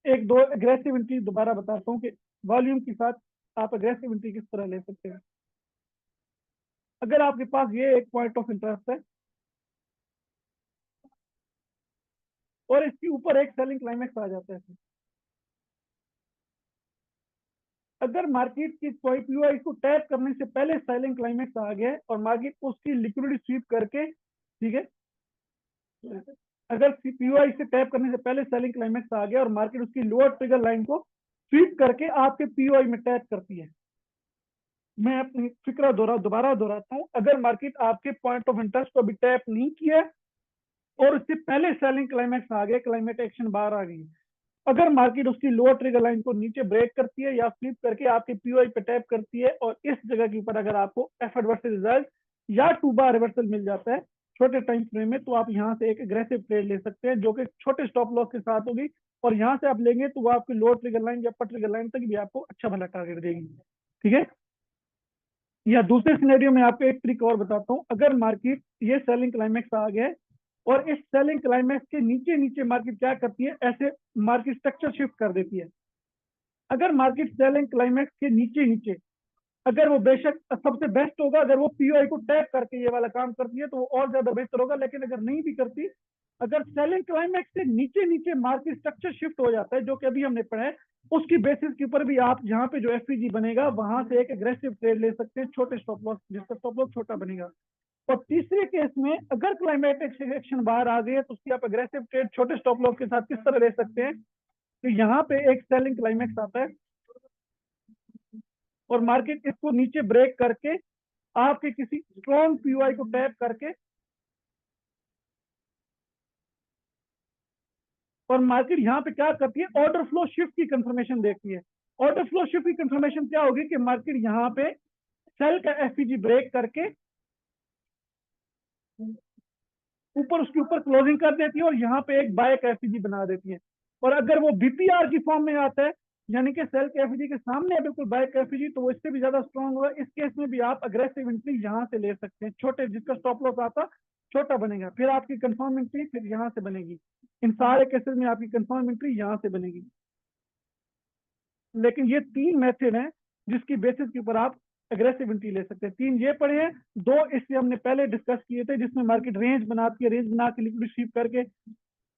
एक दो एग्रेसिव एंट्री दोबारा बताता हूँ कि वॉल्यूम के साथ आप एग्रेसिव एंट्री किस तरह ले सकते हैं। अगर आपके पास ये एक पॉइंट ऑफ इंटरेस्ट है और इसके ऊपर एक सेलिंग क्लाइमेक्स आ जाता है, अगर मार्केट की पीओआई को टैप करने से पहले सेलिंग क्लाइमेक्स आ गया और मार्केट उसकी लिक्विडिटी स्वीप करके, ठीक है, अगर पीओआई से टैप करने से पहले सेलिंग क्लाइमेक्स आ गया और मार्केट उसकी लोअर ट्रिगर लाइन को स्वीप करके आपके पीओआई में टैप करती है, मैं अपनी फिक्रा दोबारा दोहराता हूँ, अगर मार्केट आपके पॉइंट ऑफ इंटरेस्ट को अभी टैप नहीं किया और उससे पहले सेलिंग क्लाइमेक्स आ गया, क्लाइमेट एक्शन बाहर आ गई, अगर मार्केट उसकी लोअर ट्रिगर लाइन को नीचे ब्रेक करती है या स्वीप करके आपके पीओआई पे टैप करती है और इस जगह के ऊपर अगर आपको एफ एडवर्सल रिजल्ट या 2 बार रिवर्सल मिल जाता है छोटे टाइम फ्रेम में, तो आप यहाँ से एक एग्रेसिव ट्रेड ले सकते हैं जो कि छोटे स्टॉप लॉस के साथ होगी और यहाँ से आप लेंगे तो वो आपकी लोअर ट्रिगर लाइन या अपर ट्रिगर लाइन तक भी आपको अच्छा भला टारगेट देगी, ठीक है। या दूसरे सिनेरियो में आपको एक ट्रिक और बताता हूँ, अगर मार्केट ये सेलिंग क्लाइमेक्स आ गया और इस सेलिंग क्लाइमेक्स के नीचे नीचे मार्केट क्या करती है, ऐसे मार्केट स्ट्रक्चर शिफ्ट कर देती है। अगर मार्केट सेलिंग क्लाइमेक्स के नीचे नीचे अगर वो बेशक सबसे बेस्ट होगा, अगर वो पीओआई को टैप करके ये वाला काम करती है तो वो और ज्यादा बेहतर होगा, लेकिन अगर नहीं भी करती, अगर सेलिंग क्लाइमैक्स से नीचे नीचे मार्केट स्ट्रक्चर शिफ्ट हो जाता है, जो कि अभी हमने पढ़ा है, उसकी बेसिस के ऊपर भी आप यहाँ पे जो एफपीजी बनेगा वहां से एक एग्रेसिव ट्रेड ले सकते हैं, छोटे स्टॉप लॉस, जिसका स्टॉप लॉस छोटा बनेगा। और तीसरे केस में अगर क्लाइमेटिक एक्शन बाहर आ गई है तो उसकी आप एग्रेसिव ट्रेड छोटे स्टॉप लॉस के साथ किस तरह ले सकते हैं, तो यहाँ पे एक सेलिंग क्लाइमेक्स आता है और मार्केट इसको नीचे ब्रेक करके आपके किसी स्ट्रॉन्ग पीओआई को टैप करके, और मार्केट यहाँ पे क्या करती है, ऑर्डर फ्लो शिफ्ट की कंफर्मेशन देखती है। ऑर्डर फ्लो शिफ्ट की कंफर्मेशन क्या होगी कि मार्केट यहाँ पे सेल का एफपीजी ब्रेक करके ऊपर, उसके ऊपर क्लोजिंग कर देती है और यहाँ पे एक बाय का एफपीजी बना देती है। और अगर वो बीपीआर की फॉर्म में आता है, यानी कि सेल के एफपीजी के सामने है बिल्कुल बाय का एफपीजी, तो वो इससे भी ज्यादा स्ट्रॉन्ग होगा। इस केस में भी आप अग्रेसिव एंट्री यहाँ से ले सकते हैं, छोटे जिसका स्टॉप लॉस आता छोटा बनेगा, फिर आपकी कंफर्म एंट्री फिर यहाँ से बनेगी। इन सारे केसेस में आपकी कंफर्म एंट्री यहाँ से बनेगी। लेकिन ये तीन मेथड हैं जिसकी बेसिस के ऊपर आप एग्रेसिव एंट्री ले सकते हैं। तीन ये पढ़े हैं, दो इससे हमने पहले डिस्कस किए थे, जिसमें मार्केट रेंज बनाती है, रेंज बना के लिक्विड स्वीप करके,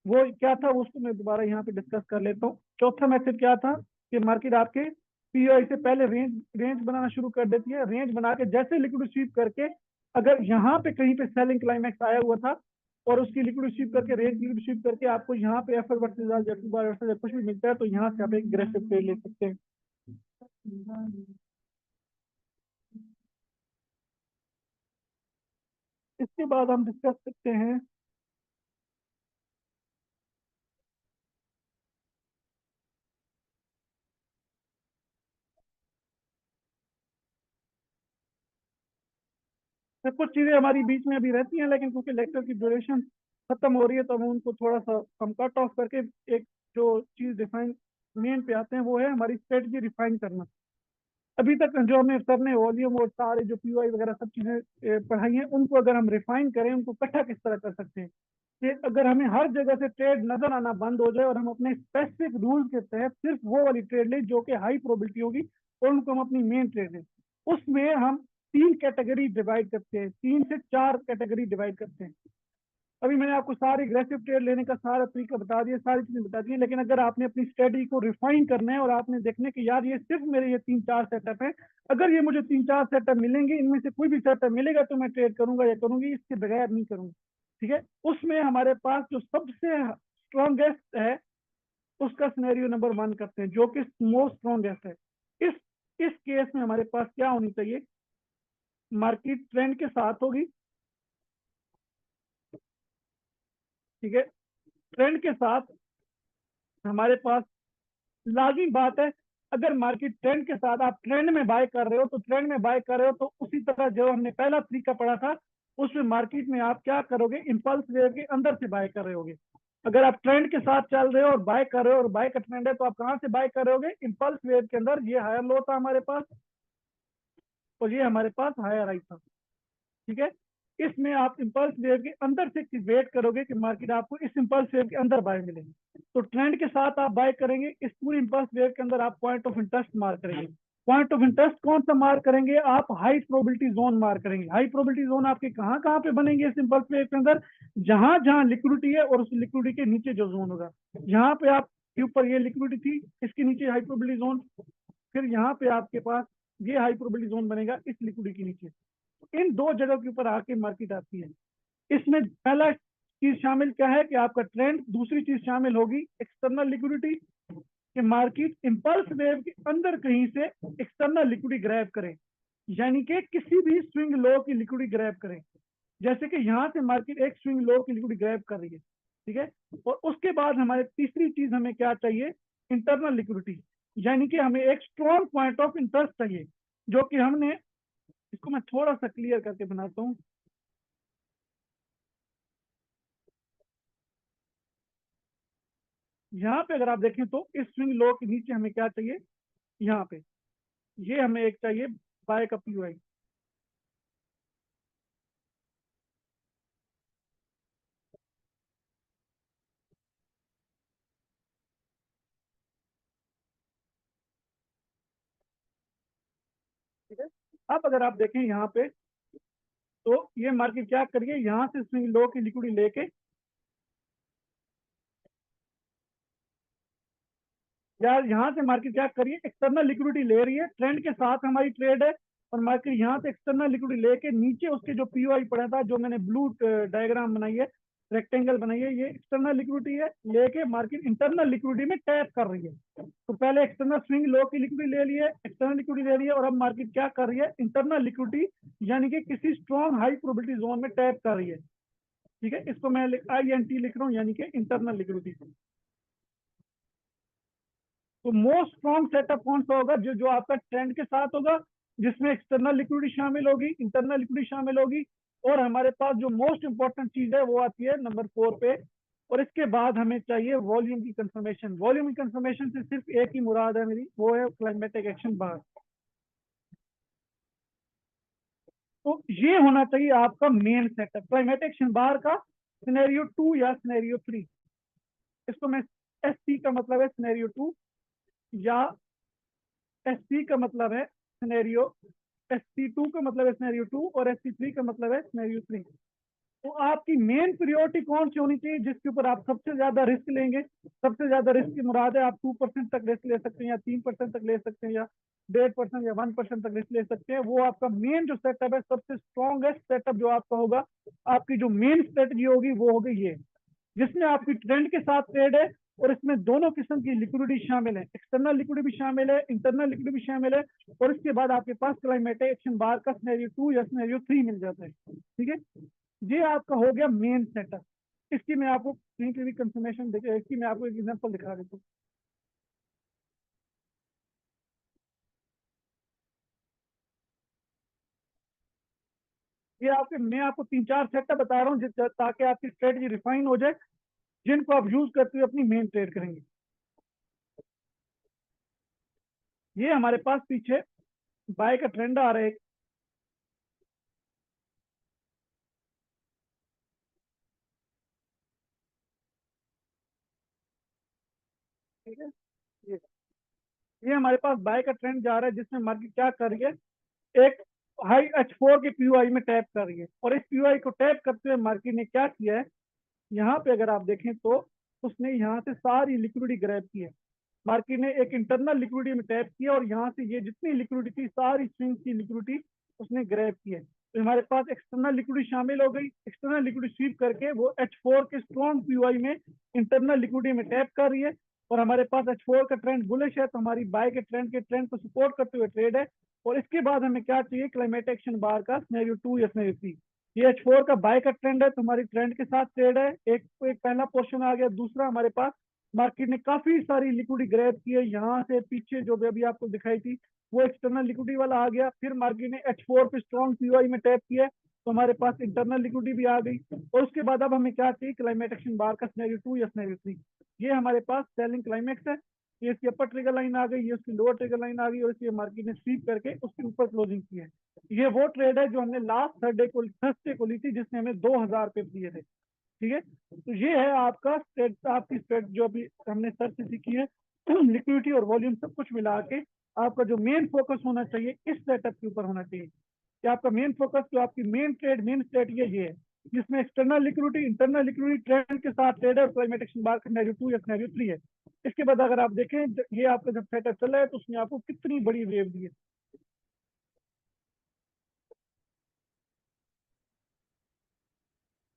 वो क्या था उसको मैं दोबारा यहाँ पे डिस्कस कर लेता हूँ। चौथा मेथड क्या था कि मार्केट आपके पीओआई से पहले रेंज रेंज बनाना शुरू कर देती है, रेंज बना के जैसे लिक्विड स्वीप करके अगर यहाँ पे कहीं पे सेलिंग क्लाइमैक्स आया हुआ था और उसकी लिक्विड स्वीप करके, रेंज लिक्विड स्वीप करके आपको यहाँ पे एफ वर्सेस या टू बार वर्सेस कुछ भी मिलता है, तो यहाँ से आप एक एग्रेसिव ट्रेड ले सकते हैं। इसके बाद हम डिस्कस करते हैं तो कुछ चीजें हमारी बीच में अभी रहती हैं, लेकिन क्योंकि लेक्चर की ड्यूरेशन खत्म हो रही है तो हम उनको थोड़ा सा हम कट ऑफ करके एक जो चीज डिफाइन मेन पे आते हैं, वो है हमारी स्ट्रेटजी रिफाइन करना। अभी तक जो हमने सर ने वॉल्यूम और सारे जो पीवाई वगैरह सब चीजें पढ़ाई हैं, उनको अगर हम रिफाइन करें, उनको इकट्ठा किस तरह कर सकते हैं कि अगर हमें हर जगह से ट्रेड नजर आना बंद हो जाए और हम अपने स्पेसिफिक रूल के तहत सिर्फ वो वाली ट्रेड लें जो कि हाई प्रोबेबिलिटी होगी और उनको हम अपनी मेन ट्रेड लें, उसमें हम तीन कैटेगरी डिवाइड करते हैं, तीन से चार कैटेगरी डिवाइड करते हैं। अभी मैंने आपको सारे एग्रेसिव ट्रेड लेने का सारा तरीका बता दिया, सारी चीजें बता दी हैं, लेकिन अगर आपने अपनी स्ट्रेटजी को रिफाइन करना है और आपने देखने कि यार ये सिर्फ मेरे ये तीन चार सेटअप है, अगर ये मुझे तीन चार सेटअप मिलेंगे, इनमें से कोई भी सेटअप मिलेगा तो मैं ट्रेड करूंगा या करूंगी, इसके बगैर नहीं करूंगा। ठीक है, उसमें हमारे पास जो सबसे स्ट्रॉन्गेस्ट है उसका सिनेरियो नंबर वन करते हैं, जो कि मोस्ट स्ट्रॉन्गेस्ट है। इस इस केस में हमारे पास क्या होनी चाहिए, मार्केट ट्रेंड के साथ होगी। ठीक है, ट्रेंड के साथ हमारे पास लाजिम बात है, अगर मार्केट ट्रेंड के साथ आप ट्रेंड में बाय कर रहे हो तो ट्रेंड में बाय कर रहे हो तो उसी तरह जो हमने पहला तरीका पढ़ा था उसमें मार्केट में आप क्या करोगे, इंपल्स वेव के अंदर से बाय कर रहे होगे। अगर आप ट्रेंड के साथ चल रहे हो और बाय कर रहे हो और बाय का ट्रेंड है तो आप कहाँ से बाय कर रहे होगे, इंपल्स वेव के अंदर। ये हायर लो था हमारे पास और ये हमारे पास हायर हाई था। ठीक है, इसमें आप इंपल्स वेव के अंदर से वेट करोगे कि मार्केट आपको इस इंपल्स वेव के अंदर बाय मिलेगी, तो ट्रेंड के साथ आप बाय करेंगे। इस पूरी इंपल्स वेव के अंदर आप पॉइंट ऑफ इंटरेस्ट मार करेंगे। पॉइंट ऑफ इंटरेस्ट कौन सा मार करेंगे, आप हाई प्रोबेबिलिटी जोन मार करेंगे। हाई प्रोबेबिलिटी जोन आपके कहाँ कहाँ पे बनेंगे इस इंपल्स वेव के अंदर, जहां जहां लिक्विडिटी है और उस लिक्विडिटी के नीचे जो जोन होगा, यहाँ पे आप के ऊपर ये लिक्विडिटी थी, इसके नीचे हाई प्रोबेबिलिटी जोन, फिर यहाँ पे आपके पास ये हाई प्रोबेबिलिटी जोन बनेगा इस लिक्विडिटी के नीचे। इन दो जगह के ऊपर आके मार्केट आती है। इसमें पहला चीज शामिल क्या है कि आपका ट्रेंड, दूसरी चीज शामिल होगी एक्सटर्नल लिक्विडिटी, कि मार्केट इंपल्स वेव के अंदर कहीं से एक्सटर्नल लिक्विडिटी ग्रैब करें, यानी कि किसी भी स्विंग लो की लिक्विडिटी ग्रैब करें। जैसे कि यहां से मार्केट एक स्विंग लो की लिक्विडिटी ग्रैब कर रही है। ठीक है, और उसके बाद हमारे तीसरी चीज हमें क्या चाहिए, इंटरनल लिक्विडिटी, यानी कि हमें एक स्ट्रॉन्ग पॉइंट ऑफ इंटरेस्ट चाहिए, जो कि हमने, इसको मैं थोड़ा सा क्लियर करके बनाता हूँ। यहाँ पे अगर आप देखें तो इस स्विंग लो के नीचे हमें क्या चाहिए, यहाँ पे ये हमें एक चाहिए बाय का पीओआई। ठीक है। अब अगर आप देखें यहाँ पे, तो ये मार्केट क्या करिए, यहाँ से स्विंग लो की लिक्विडिटी लेके, यार यहाँ से मार्केट क्या करिए, एक्सटर्नल लिक्विडिटी ले रही है, ट्रेंड के साथ हमारी ट्रेड है, और मार्केट यहाँ से एक्सटर्नल लिक्विडिटी लेके नीचे उसके जो पीओआई पड़ा था, जो मैंने ब्लू डायग्राम बनाई है, रेक्टेंगल बनाई है, ये एक्सटर्नल लिक्विडिटी है, लेके मार्केट इंटरनल लिक्विडिटी में टैप कर रही है। तो पहले एक्सटर्नल स्विंग लो की लिक्विडिटी ले ली है, एक्सटर्नल लिक्विडिटी ले रही है, और अब मार्केट क्या कर रही है, इंटरनल लिक्विडिटी यानी कि किसी स्ट्रॉन्ग हाई प्रोबेबिलिटी जोन में टैप कर रही है। ठीक है, इसको मैं INT लिख रहा हूँ, यानी कि इंटरनल लिक्विडिटी। तो मोस्ट स्ट्रॉन्ग सेटअप कौन सा होगा, जो जो आपका ट्रेंड के साथ होगा, जिसमें एक्सटर्नल लिक्विडिटी शामिल होगी, इंटरनल लिक्विडिटी शामिल होगी, और हमारे पास जो मोस्ट इंपॉर्टेंट चीज है वो आती है नंबर 4 पे। और इसके बाद हमें चाहिए वॉल्यूम की कंफर्मेशन। वॉल्यूम की कंफर्मेशन से सिर्फ एक ही मुराद है मेरी, वो है क्लाइमेटिक एक्शन बार। तो ये होना चाहिए आपका मेन सेटअप, क्लाइमेटिक एक्शन बार का सिनेरियो 2 या सिनेरियो 3। इसको मैं SC का मतलब है सिनेरियो 2, या SC का मतलब है सिनेरियो, SC2 का मतलब है सिनेरियो 2, और SC3 का मतलब है सिनेरियो 3। तो आपकी मेन प्रियोरिटी कौन सी होनी चाहिए, जिसके ऊपर आप सबसे ज्यादा रिस्क लेंगे। सबसे ज्यादा रिस्क की मुराद है, आप 2% तक रिस्क ले सकते हैं, या 3% तक ले सकते हैं, या 1.5% या 1% तक रिस्क ले सकते हैं। वो आपका मेन जो सेटअप है, सबसे स्ट्रॉन्गेस्ट सेटअप जो आपका होगा, आपकी जो मेन स्ट्रेटजी होगी वो होगी ये, जिसमें आपकी ट्रेंड के साथ ट्रेड है, और इसमें दोनों किस्म की लिक्विडिटी शामिल है, एक्सटर्नल लिक्विडिटी भी शामिल है, इंटरनल लिक्विडिटी भी शामिल है, और इसके बाद आपके पास क्लाइमेटिक एक्शन बार का सिनेरियो 2 या सिनेरियो 3 मिल जाता है। ठीक है, ये आपका हो गया मेन सेटअप। इसकी मैं आपको कहीं की भी कंफर्मेशन देखिए, इसकी मैं आपको एक एग्जांपल दिखा देता हूँ। ये आपके, मैं आपको 3-4 सेटअप बता रहा हूँ ताकि आपकी स्ट्रेटजी रिफाइन हो जाए, जिनको आप यूज करते हुए अपनी मेन ट्रेड करेंगे। ये हमारे पास पीछे बाय का ट्रेंड आ रहा है, ठीक है। ये ये हमारे पास बाय का ट्रेंड जा रहा है, जिसमें मार्केट क्या कर रही है, एक हाई H4 के पीओआई में टैप कर रही है, और इस पीओआई को टैप करते हुए मार्केट ने क्या किया है, यहाँ पे अगर आप देखें तो उसने यहाँ से सारी लिक्विडिटी ग्रैब की है। मार्केट ने एक इंटरनल लिक्विडिटी में टैप किया, और यहाँ से ये जितनी लिक्विडिटी थी, सारी स्विंग की लिक्विडिटी उसने ग्रैब की है। तो हमारे पास एक्सटर्नल लिक्विडिटी शामिल हो गई, एक्सटर्नल लिक्विडिटी स्वीप करके वो H4 के स्ट्रॉन्ग पीओआई में इंटरनल लिक्विडिटी में टैप कर रही है, और हमारे पास H4 का ट्रेंड बुलिश है, तो हमारी बाय के ट्रेंड को सपोर्ट करते हुए ट्रेड है। और इसके बाद हमें क्या चाहिए, क्लाइमेट एक्शन बार का सिनेरियो 2 या सिनेरियो 3। ये H4 का बाय का ट्रेंड है, तो हमारी ट्रेंड के साथ ट्रेड है, एक पहला पोर्शन आ गया। दूसरा, हमारे पास मार्केट ने काफी सारी लिक्विडिटी ग्रैब की है, यहाँ से पीछे जो भी अभी आपको दिखाई थी, वो एक्सटर्नल लिक्विडिटी वाला आ गया। फिर मार्केट ने H4 पे स्ट्रॉन्ग पीओआई में टैप किया, तो हमारे पास इंटरनल लिक्विडिटी भी आ गई। और उसके बाद अब हमें क्या चाहिए, क्लाइमेट एक्शन बार का सिनेरियो 2 या सिनेरियो 3। ये हमारे पास सेलिंग क्लाइमेक्स है, ये इसकी अपर ट्रिगर लाइन आ गई, ये उसकी लोअर ट्रिगर लाइन आ गई, और इसलिए मार्केट ने स्वीप करके उसके ऊपर क्लोजिंग की है। ये वो ट्रेड है जो हमने लास्ट थर्सडे को ली थी, जिसने हमें 2000 पे दिए थे। ठीक है, तो ये है आपका स्ट्रेट, आपकी स्ट्रेट जो अभी हमने सर से सीखी है। लिक्विडिटी और वॉल्यूम सब कुछ मिला के आपका जो मेन फोकस होना चाहिए इस सेटअप के ऊपर होना चाहिए, कि आपका मेन फोकस, जो आपकी मेन ट्रेड, मेन स्ट्रेटजी ये है, जिसमें external liquidity, internal liquidity, trend के साथ ट्रेड है, और क्लाइमेट एक्शन बार सिनेरियो 2 या सिनेरियो 3 है। इसके बाद अगर आप देखें, ये आपका जब सेटअप चला है, तो उसने आपको कितनी बड़ी वेव दी है।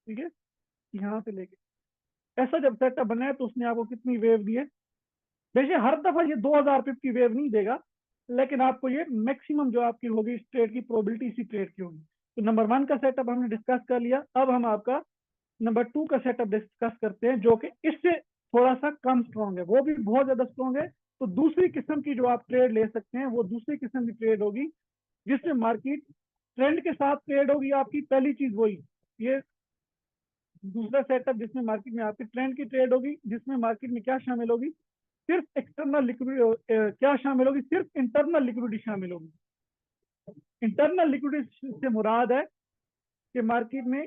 ठीक है, यहाँ से लेके ऐसा जब सेटअप बना है, तो उसने आपको कितनी वेव दी है। देखिए, हर दफा ये 2000 पिप की वेव नहीं देगा, लेकिन आपको ये मैक्सिमम जो आपकी होगी ट्रेड की प्रोबेबिलिटी इसी ट्रेड की होगी। तो नंबर 1 का सेटअप हमने डिस्कस कर लिया, अब हम आपका नंबर 2 का सेटअप डिस्कस करते हैं, जो कि इससे थोड़ा सा कम स्ट्रॉन्ग है, वो भी बहुत ज्यादा स्ट्रॉन्ग है। तो दूसरी किस्म की जो आप ट्रेड ले सकते हैं, वो दूसरी किस्म की ट्रेड होगी, जिसमें मार्केट ट्रेंड के साथ ट्रेड होगी। आपकी पहली चीज वही, ये दूसरा सेटअप जिसमें मार्केट में आपकी ट्रेंड की ट्रेड होगी, जिसमें मार्केट में क्या शामिल होगी, सिर्फ एक्सटर्नल लिक्विडिटी, क्या शामिल होगी, सिर्फ इंटरनल लिक्विडिटी शामिल होगी। इंटरनल लिक्विडिटी से मुराद है कि मार्केट में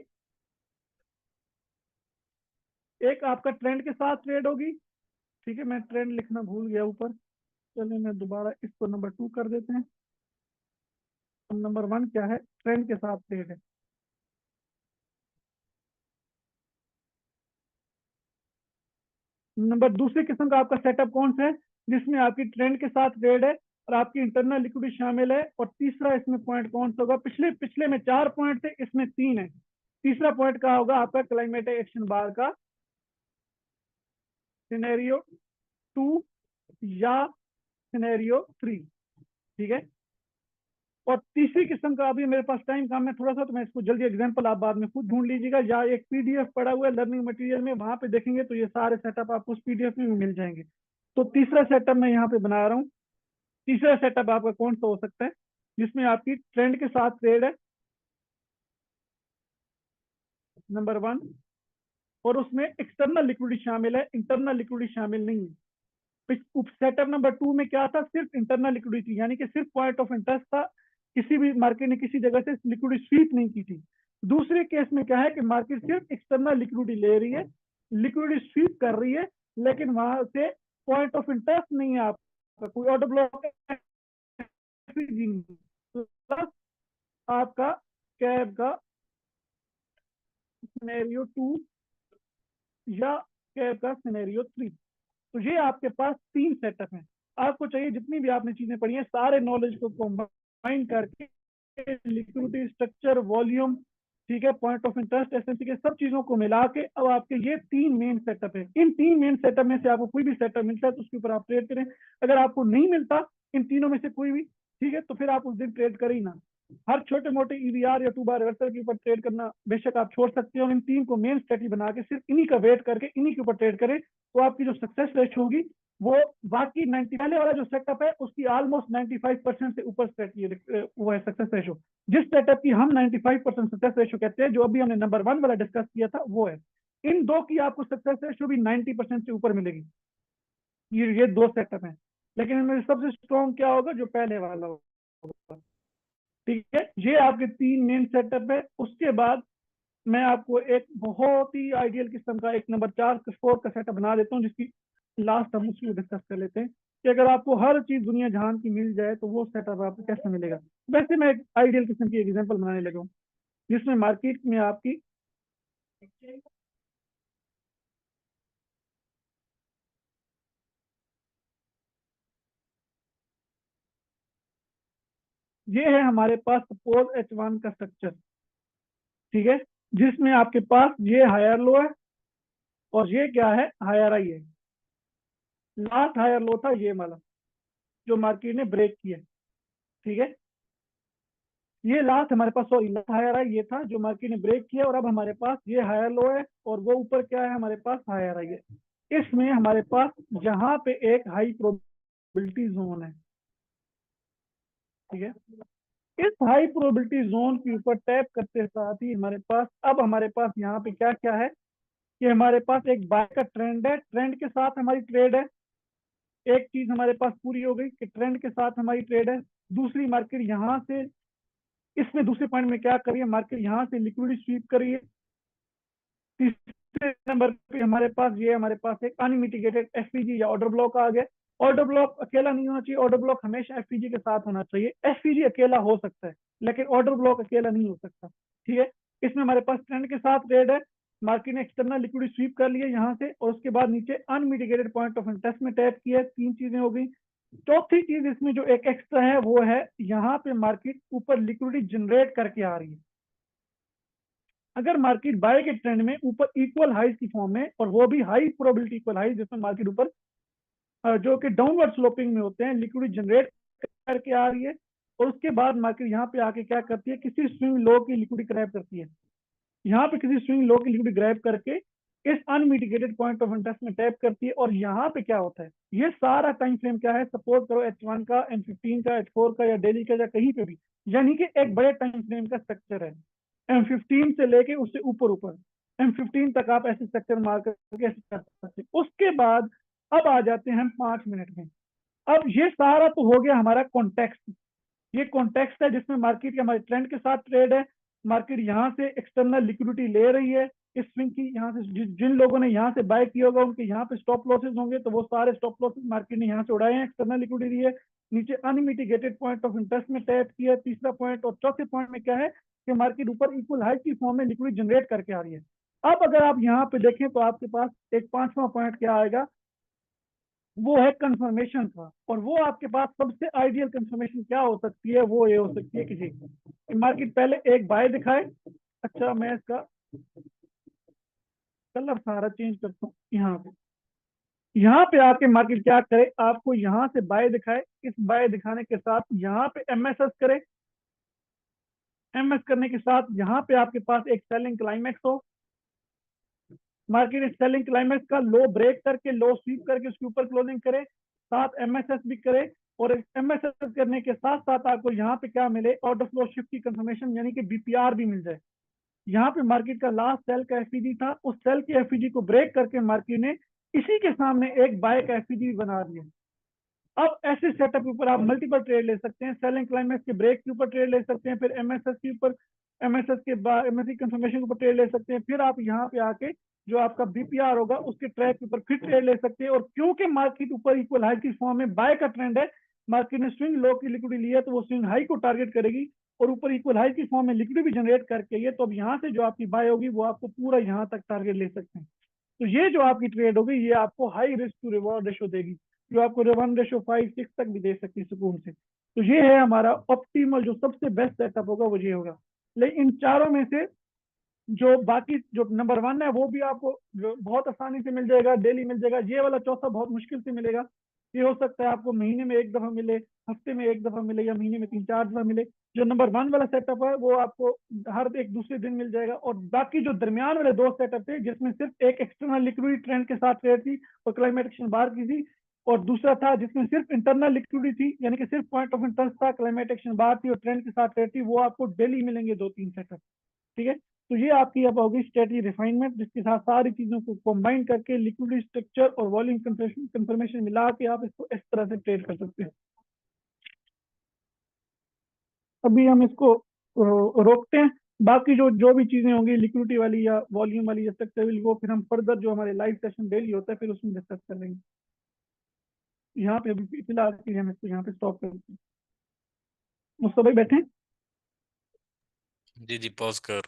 एक आपका ट्रेंड के साथ ट्रेड होगी। ठीक है, मैं ट्रेंड लिखना भूल गया ऊपर, चलिए मैं दोबारा इसको नंबर 2 कर देते हैं। नंबर वन क्या है, ट्रेंड के साथ ट्रेड है। नंबर दूसरी किस्म का आपका सेटअप कौन सा है, जिसमें आपकी ट्रेंड के साथ ट्रेड है और आपकी इंटरनल लिक्विडिटी शामिल है। और तीसरा इसमें पॉइंट कौन सा होगा, पिछले पिछले में 4 पॉइंट थे, इसमें 3 है। तीसरा पॉइंट क्या होगा आपका, क्लाइमेट एक्शन बार का सिनेरियो 2 या सिनेरियो 3। ठीक है। और तीसरी किस्म का, अभी मेरे पास टाइम कम है थोड़ा सा, तो मैं इसको जल्दी एग्जांपल आप बाद में खुद ढूंढ लीजिएगा, या एक पीडीएफ पड़ा हुआ है लर्निंग मटेरियल में, वहां पे देखेंगे तो ये सारे सेटअप आपको उस पीडीएफ में भी मिल जाएंगे। तो तीसरा सेटअप मैं यहाँ पे बना रहा हूँ। तीसरा सेटअप आपका कौन सा हो सकता है, जिसमें आपकी ट्रेंड के साथ ट्रेड है, नंबर वन, और उसमें एक्सटर्नल लिक्विडिटी शामिल है, इंटरनल लिक्विडिटी शामिल नहीं है। सेटअप नंबर 2 में क्या था, सिर्फ इंटरनल लिक्विडिटी, यानी कि सिर्फ पॉइंट ऑफ इंटरेस्ट था, किसी भी मार्केट ने किसी जगह से लिक्विडिटी स्वीप नहीं की थी। दूसरे केस में क्या है कि मार्केट सिर्फ एक्सटर्नल लिक्विडिटी ले रही है, लिक्विडिटी स्वीप कर रही है, लेकिन वहां से पॉइंट ऑफ इंटरेस्ट नहीं है आपका, कोई ऑर्डर ब्लॉक प्लस आपका कैब का सिनेरियो 2 या कैब का सिनेरियो 3। तो ये आपके पास 3 सेटअप हैं। आपको चाहिए जितनी भी आपने चीजें पढ़ी हैं सारे नॉलेज को कंबाइन करके, लिक्विडिटी, स्ट्रक्चर, वॉल्यूम, ठीक है, पॉइंट ऑफ इंटरेस्ट, एसएमसी के सब चीजों को मिला के अब आपके ये 3 मेन सेटअप है। इन 3 मेन सेटअप में से आपको कोई भी सेटअप मिलता है तो उसके ऊपर आप ट्रेड करें। अगर आपको नहीं मिलता इन तीनों में से कोई भी, ठीक है, तो फिर आप उस दिन ट्रेड करें ही ना। हर छोटे मोटे ईवीआर या 2 बार रिवर्सल के ऊपर ट्रेड करना बेशक आप छोड़ सकते हो, इन 3 को मेन स्ट्रेटजी बना के सिर्फ इन्हीं का वेट करके इन्हीं के ऊपर ट्रेड करें, तो आपकी जो सक्सेस रेशो होगी वो बाकी 90 पहले वाला जो सेटअप है उसकी ऑलमोस्ट 95% से ऊपर वो है सक्सेस रेशो। जिस सेटअप की हम 95% सक्सेस रेशो कहते हैं, जो अभी हमने नंबर वन वाला डिस्कस किया था, वो है। इन दो की आपको सक्सेस रेशो भी 90% से ऊपर मिलेगी। ये 2 सेटअप हैं, लेकिन इनमें सबसे स्ट्रॉन्ग क्या होगा, जो पहले वाला होगा। ठीक है, ये आपके 3 मेन सेटअप है। उसके बाद मैं आपको एक बहुत ही आइडियल किस्म का एक नंबर 4 4 का सेटअप बना देता हूँ, जिसकी लास्ट हम उसको डिस्कस कर लेते हैं कि अगर आपको हर चीज दुनिया जहान की मिल जाए तो वो सेटअप आपको कैसे मिलेगा। वैसे मैं एक आइडियल किस्म की एग्जांपल बनाने लगा हूँ, जिसमें मार्केट में आपकी ये है हमारे पास सपोज H1 का स्ट्रक्चर, ठीक है, जिसमें आपके पास ये हायर लो है और ये क्या है, हायर हाई है। लास्ट हायर लो था ये वाला जो मार्केट ने ब्रेक किया, ठीक है। ये लास्ट हमारे पास, सॉरी, लास्ट हायर हाई ये था जो मार्केट ने ब्रेक किया, और अब हमारे पास ये हायर लो है और वो ऊपर क्या है, हमारे पास हायर हाई है। इसमें हमारे पास यहाँ पे एक हाई प्रोबेबिलिटी जोन है, ठीक है। इस हाई प्रोबेबिलिटी जोन के ऊपर टैप करते साथ ही हमारे पास यहाँ पे क्या क्या है कि हमारे पास एक बाय का ट्रेंड है, ट्रेंड के साथ हमारी ट्रेड है। एक चीज हमारे पास पूरी हो गई कि ट्रेंड के साथ हमारी ट्रेड है। दूसरी, मार्केट यहाँ से, इसमें दूसरे पॉइंट में क्या करिए, मार्केट यहाँ से लिक्विडिटी स्वीप करिए। तीसरे नंबर पे हमारे पास एक अनमिटिगेटेड एफपीजी या ऑर्डर ब्लॉक आ गया। ऑर्डर ब्लॉक अकेला नहीं होना चाहिए, ऑर्डर ब्लॉक हमेशा एफपीजी के साथ होना चाहिए। एफपीजी अकेला हो सकता है लेकिन ऑर्डर ब्लॉक अकेला नहीं हो सकता, ठीक है। इसमें हमारे पास ट्रेंड के साथ ट्रेड है, मार्केट ने एक्सटर्नल लिक्विडिटी स्वीप कर लिया यहाँ से, और उसके बाद नीचे अनमिटिगेटेड पॉइंट ऑफ इंटरेस्ट में टैप किया। 3 चीजें हो गई। चौथी चीज इसमें जो एक एक्स्ट्रा है वो है यहाँ पे मार्केट ऊपर लिक्विडिटी जनरेट करके आ रही है। अगर मार्केट बाय के ट्रेंड में ऊपर इक्वल हाइज की फॉर्म में, और वो भी हाई प्रोबेबिलिटी इक्वल हाइज, जिसमें मार्केट ऊपर जो कि डाउनवर्ड स्लोपिंग में होते हैं, लिक्विडिटी जनरेट करके आ रही है, और उसके बाद मार्केट यहाँ पे आके क्या करती है, किसी स्विंग लो की लिक्विडिटी ग्रैब करती है। यहाँ पे किसी स्विंग लो की लिक्विडिटी ग्रैब करके इस अनमिटिगेटेड पॉइंट ऑफ इंटरेस्ट में टैप करती है। और यहाँ पे क्या होता है, ये सारा टाइम फ्रेम क्या है, सपोज करो H1 का, M15 का, H4 का, या डेली का, या कहीं पे भी, यानी कि एक बड़े टाइम फ्रेम का स्ट्रक्चर है। M15 से लेके उससे ऊपर ऊपर M15 तक आप ऐसे स्ट्रक्चर मार करके ऐसे कर सकते हैं। उसके बाद अब आ जाते हैं हम 5 मिनट में। अब ये सारा तो हो गया हमारा कॉन्टेक्स्ट। ये कॉन्टेक्स्ट है जिसमें मार्केट के हमारे ट्रेंड के साथ ट्रेड है, मार्केट यहाँ से एक्सटर्नल लिक्विडिटी ले रही है, इस स्विंग की यहाँ से जिन लोगों ने यहाँ से बाय किया होगा उनके यहाँ पे स्टॉप लॉसेस होंगे, तो वो सारे स्टॉप लॉसेस मार्केट ने यहाँ से उड़ाए हैं, एक्सटर्नल लिक्विडिटी दी है। नीचे अनमिटिगेटेड पॉइंट ऑफ इंटरेस्ट में टैप किया तीसरा पॉइंट, और चौथे पॉइंट में क्या है कि मार्केट ऊपर इक्वल हाई की फॉर्म में लिक्विडिटी जनरेट करके आ रही है। अब अगर आप यहाँ पे देखें तो आपके पास एक पांचवा पॉइंट क्या आएगा, वो है कंफर्मेशन का। और वो आपके पास सबसे आइडियल कंफर्मेशन क्या हो सकती है, वो ये हो सकती है किसी मार्केट पहले एक बाय दिखाए। अच्छा, मैं इसका कलर सारा चेंज करता हूँ। यहाँ पे आके मार्केट क्या करे, आपको यहाँ से बाय दिखाए, इस बाय दिखाने के साथ यहाँ पे एमएसएस करे, एमएस करने के साथ यहाँ पे आपके पास एक सेलिंग क्लाइमेक्स हो, मार्केट इस सेलिंग क्लाइमेक्स का लो ब्रेक करके, लो स्वीप करके उसके ऊपर क्लोजिंग करे, साथ एमएसएस भी करे। और एमएसएस करने के साथ साथ आपको यहाँ पे क्या मिले, ऑर्डर फ्लो शिफ्ट की कंफर्मेशन यानी कि बीपीआर भी मिल जाए। यहाँ पे मार्केट का लास्ट सेल का एफईजी था, उस सेल के एफईजी को ब्रेक करके मार्केट ने इसी के सामने एक बाय का एफईजी बना दिया। अब ऐसे सेटअप के ऊपर आप मल्टीपल ट्रेड ले सकते हैं, सेलिंग क्लाइमेक्स के ब्रेक के ऊपर ट्रेड ले सकते हैं, फिर एमएसएस के ऊपर, एमएसएस के बाद एमएससी कंफर्मेशन के ऊपर ट्रेड ले सकते हैं, फिर आप यहाँ पे आके जो आपका बीपीआर होगा उसके ट्रैक के ऊपर फिर ट्रेड ले सकते हैं। और क्योंकि मार्केट ऊपर इक्वल हाई की फॉर्म में बाय का ट्रेंड है, मार्केट ने स्विंग लो की लिक्विडिटी ली है तो वो स्विंग हाई को टारगेट करेगी और ऊपर इक्वल हाई की फॉर्म में लिक्विडिटी भी जनरेट करके ये, तो अब यहाँ से जो आपकी बाय होगी वो आपको पूरा यहाँ तक टारगेट ले सकते हैं। तो ये जो आपकी ट्रेड होगी ये आपको high risk to reward ratio देगी, जो आपको 1:5-6 तक भी दे सकती है सुकून से। तो ये है हमारा ऑप्टिमल, जो सबसे बेस्ट सेटअप होगा वो ये होगा। लेकिन इन चारों में से जो बाकी जो नंबर 1 है वो भी आपको बहुत आसानी से मिल जाएगा, डेली मिल जाएगा। ये वाला चौथा बहुत मुश्किल से मिलेगा, ये हो सकता है आपको महीने में एक दफा मिले, हफ्ते में एक दफा मिले, या महीने में 3-4 दफा मिले। जो नंबर 1 वाला सेटअप है वो आपको हर एक दूसरे दिन मिल जाएगा। और बाकी जो दरमियान वाले दो सेटअप थे जिसमें सिर्फ एक एक्सटर्नल लिक्विडिटी ट्रेंड के साथ ट्रेड थी और क्लाइमेट एक्शन बार की थी, और दूसरा था जिसमें सिर्फ इंटरनल लिक्विडिटी थी यानी कि सिर्फ पॉइंट ऑफ इंटरेस्ट था, क्लाइमेट एक्शन बार थी और ट्रेंड के साथ ट्रेड थी, वो आपको डेली मिलेंगे 2-3 सेटअप। ठीक है, तो ये आपकी अब होगी स्ट्रेटजी रिफाइनमेंट, जिसके साथ सारी चीजों को कंबाइन करके लिक्विडिटी स्ट्रक्चर और वॉल्यूम कंफर्मेशन मिला के आप इसको इस तरह से ट्रेड कर सकते हैं। अभी हम इसको रोकते हैं। बाकी जो जो भी चीजें होंगी लिक्विडिटी वाली या वॉल्यूम वाली या स्ट्रक्चर वाली, वो फिर हम फर्दर जो हमारे लाइव सेशन डेली होता है फिर उसमें डिस्कस कर लेंगे। यहाँ पे अभी फिलहाल के लिए हम इसको यहाँ पे स्टॉप करते हैं। मुस्तफा भाई बैठे हैं? जी जी, पॉज कर।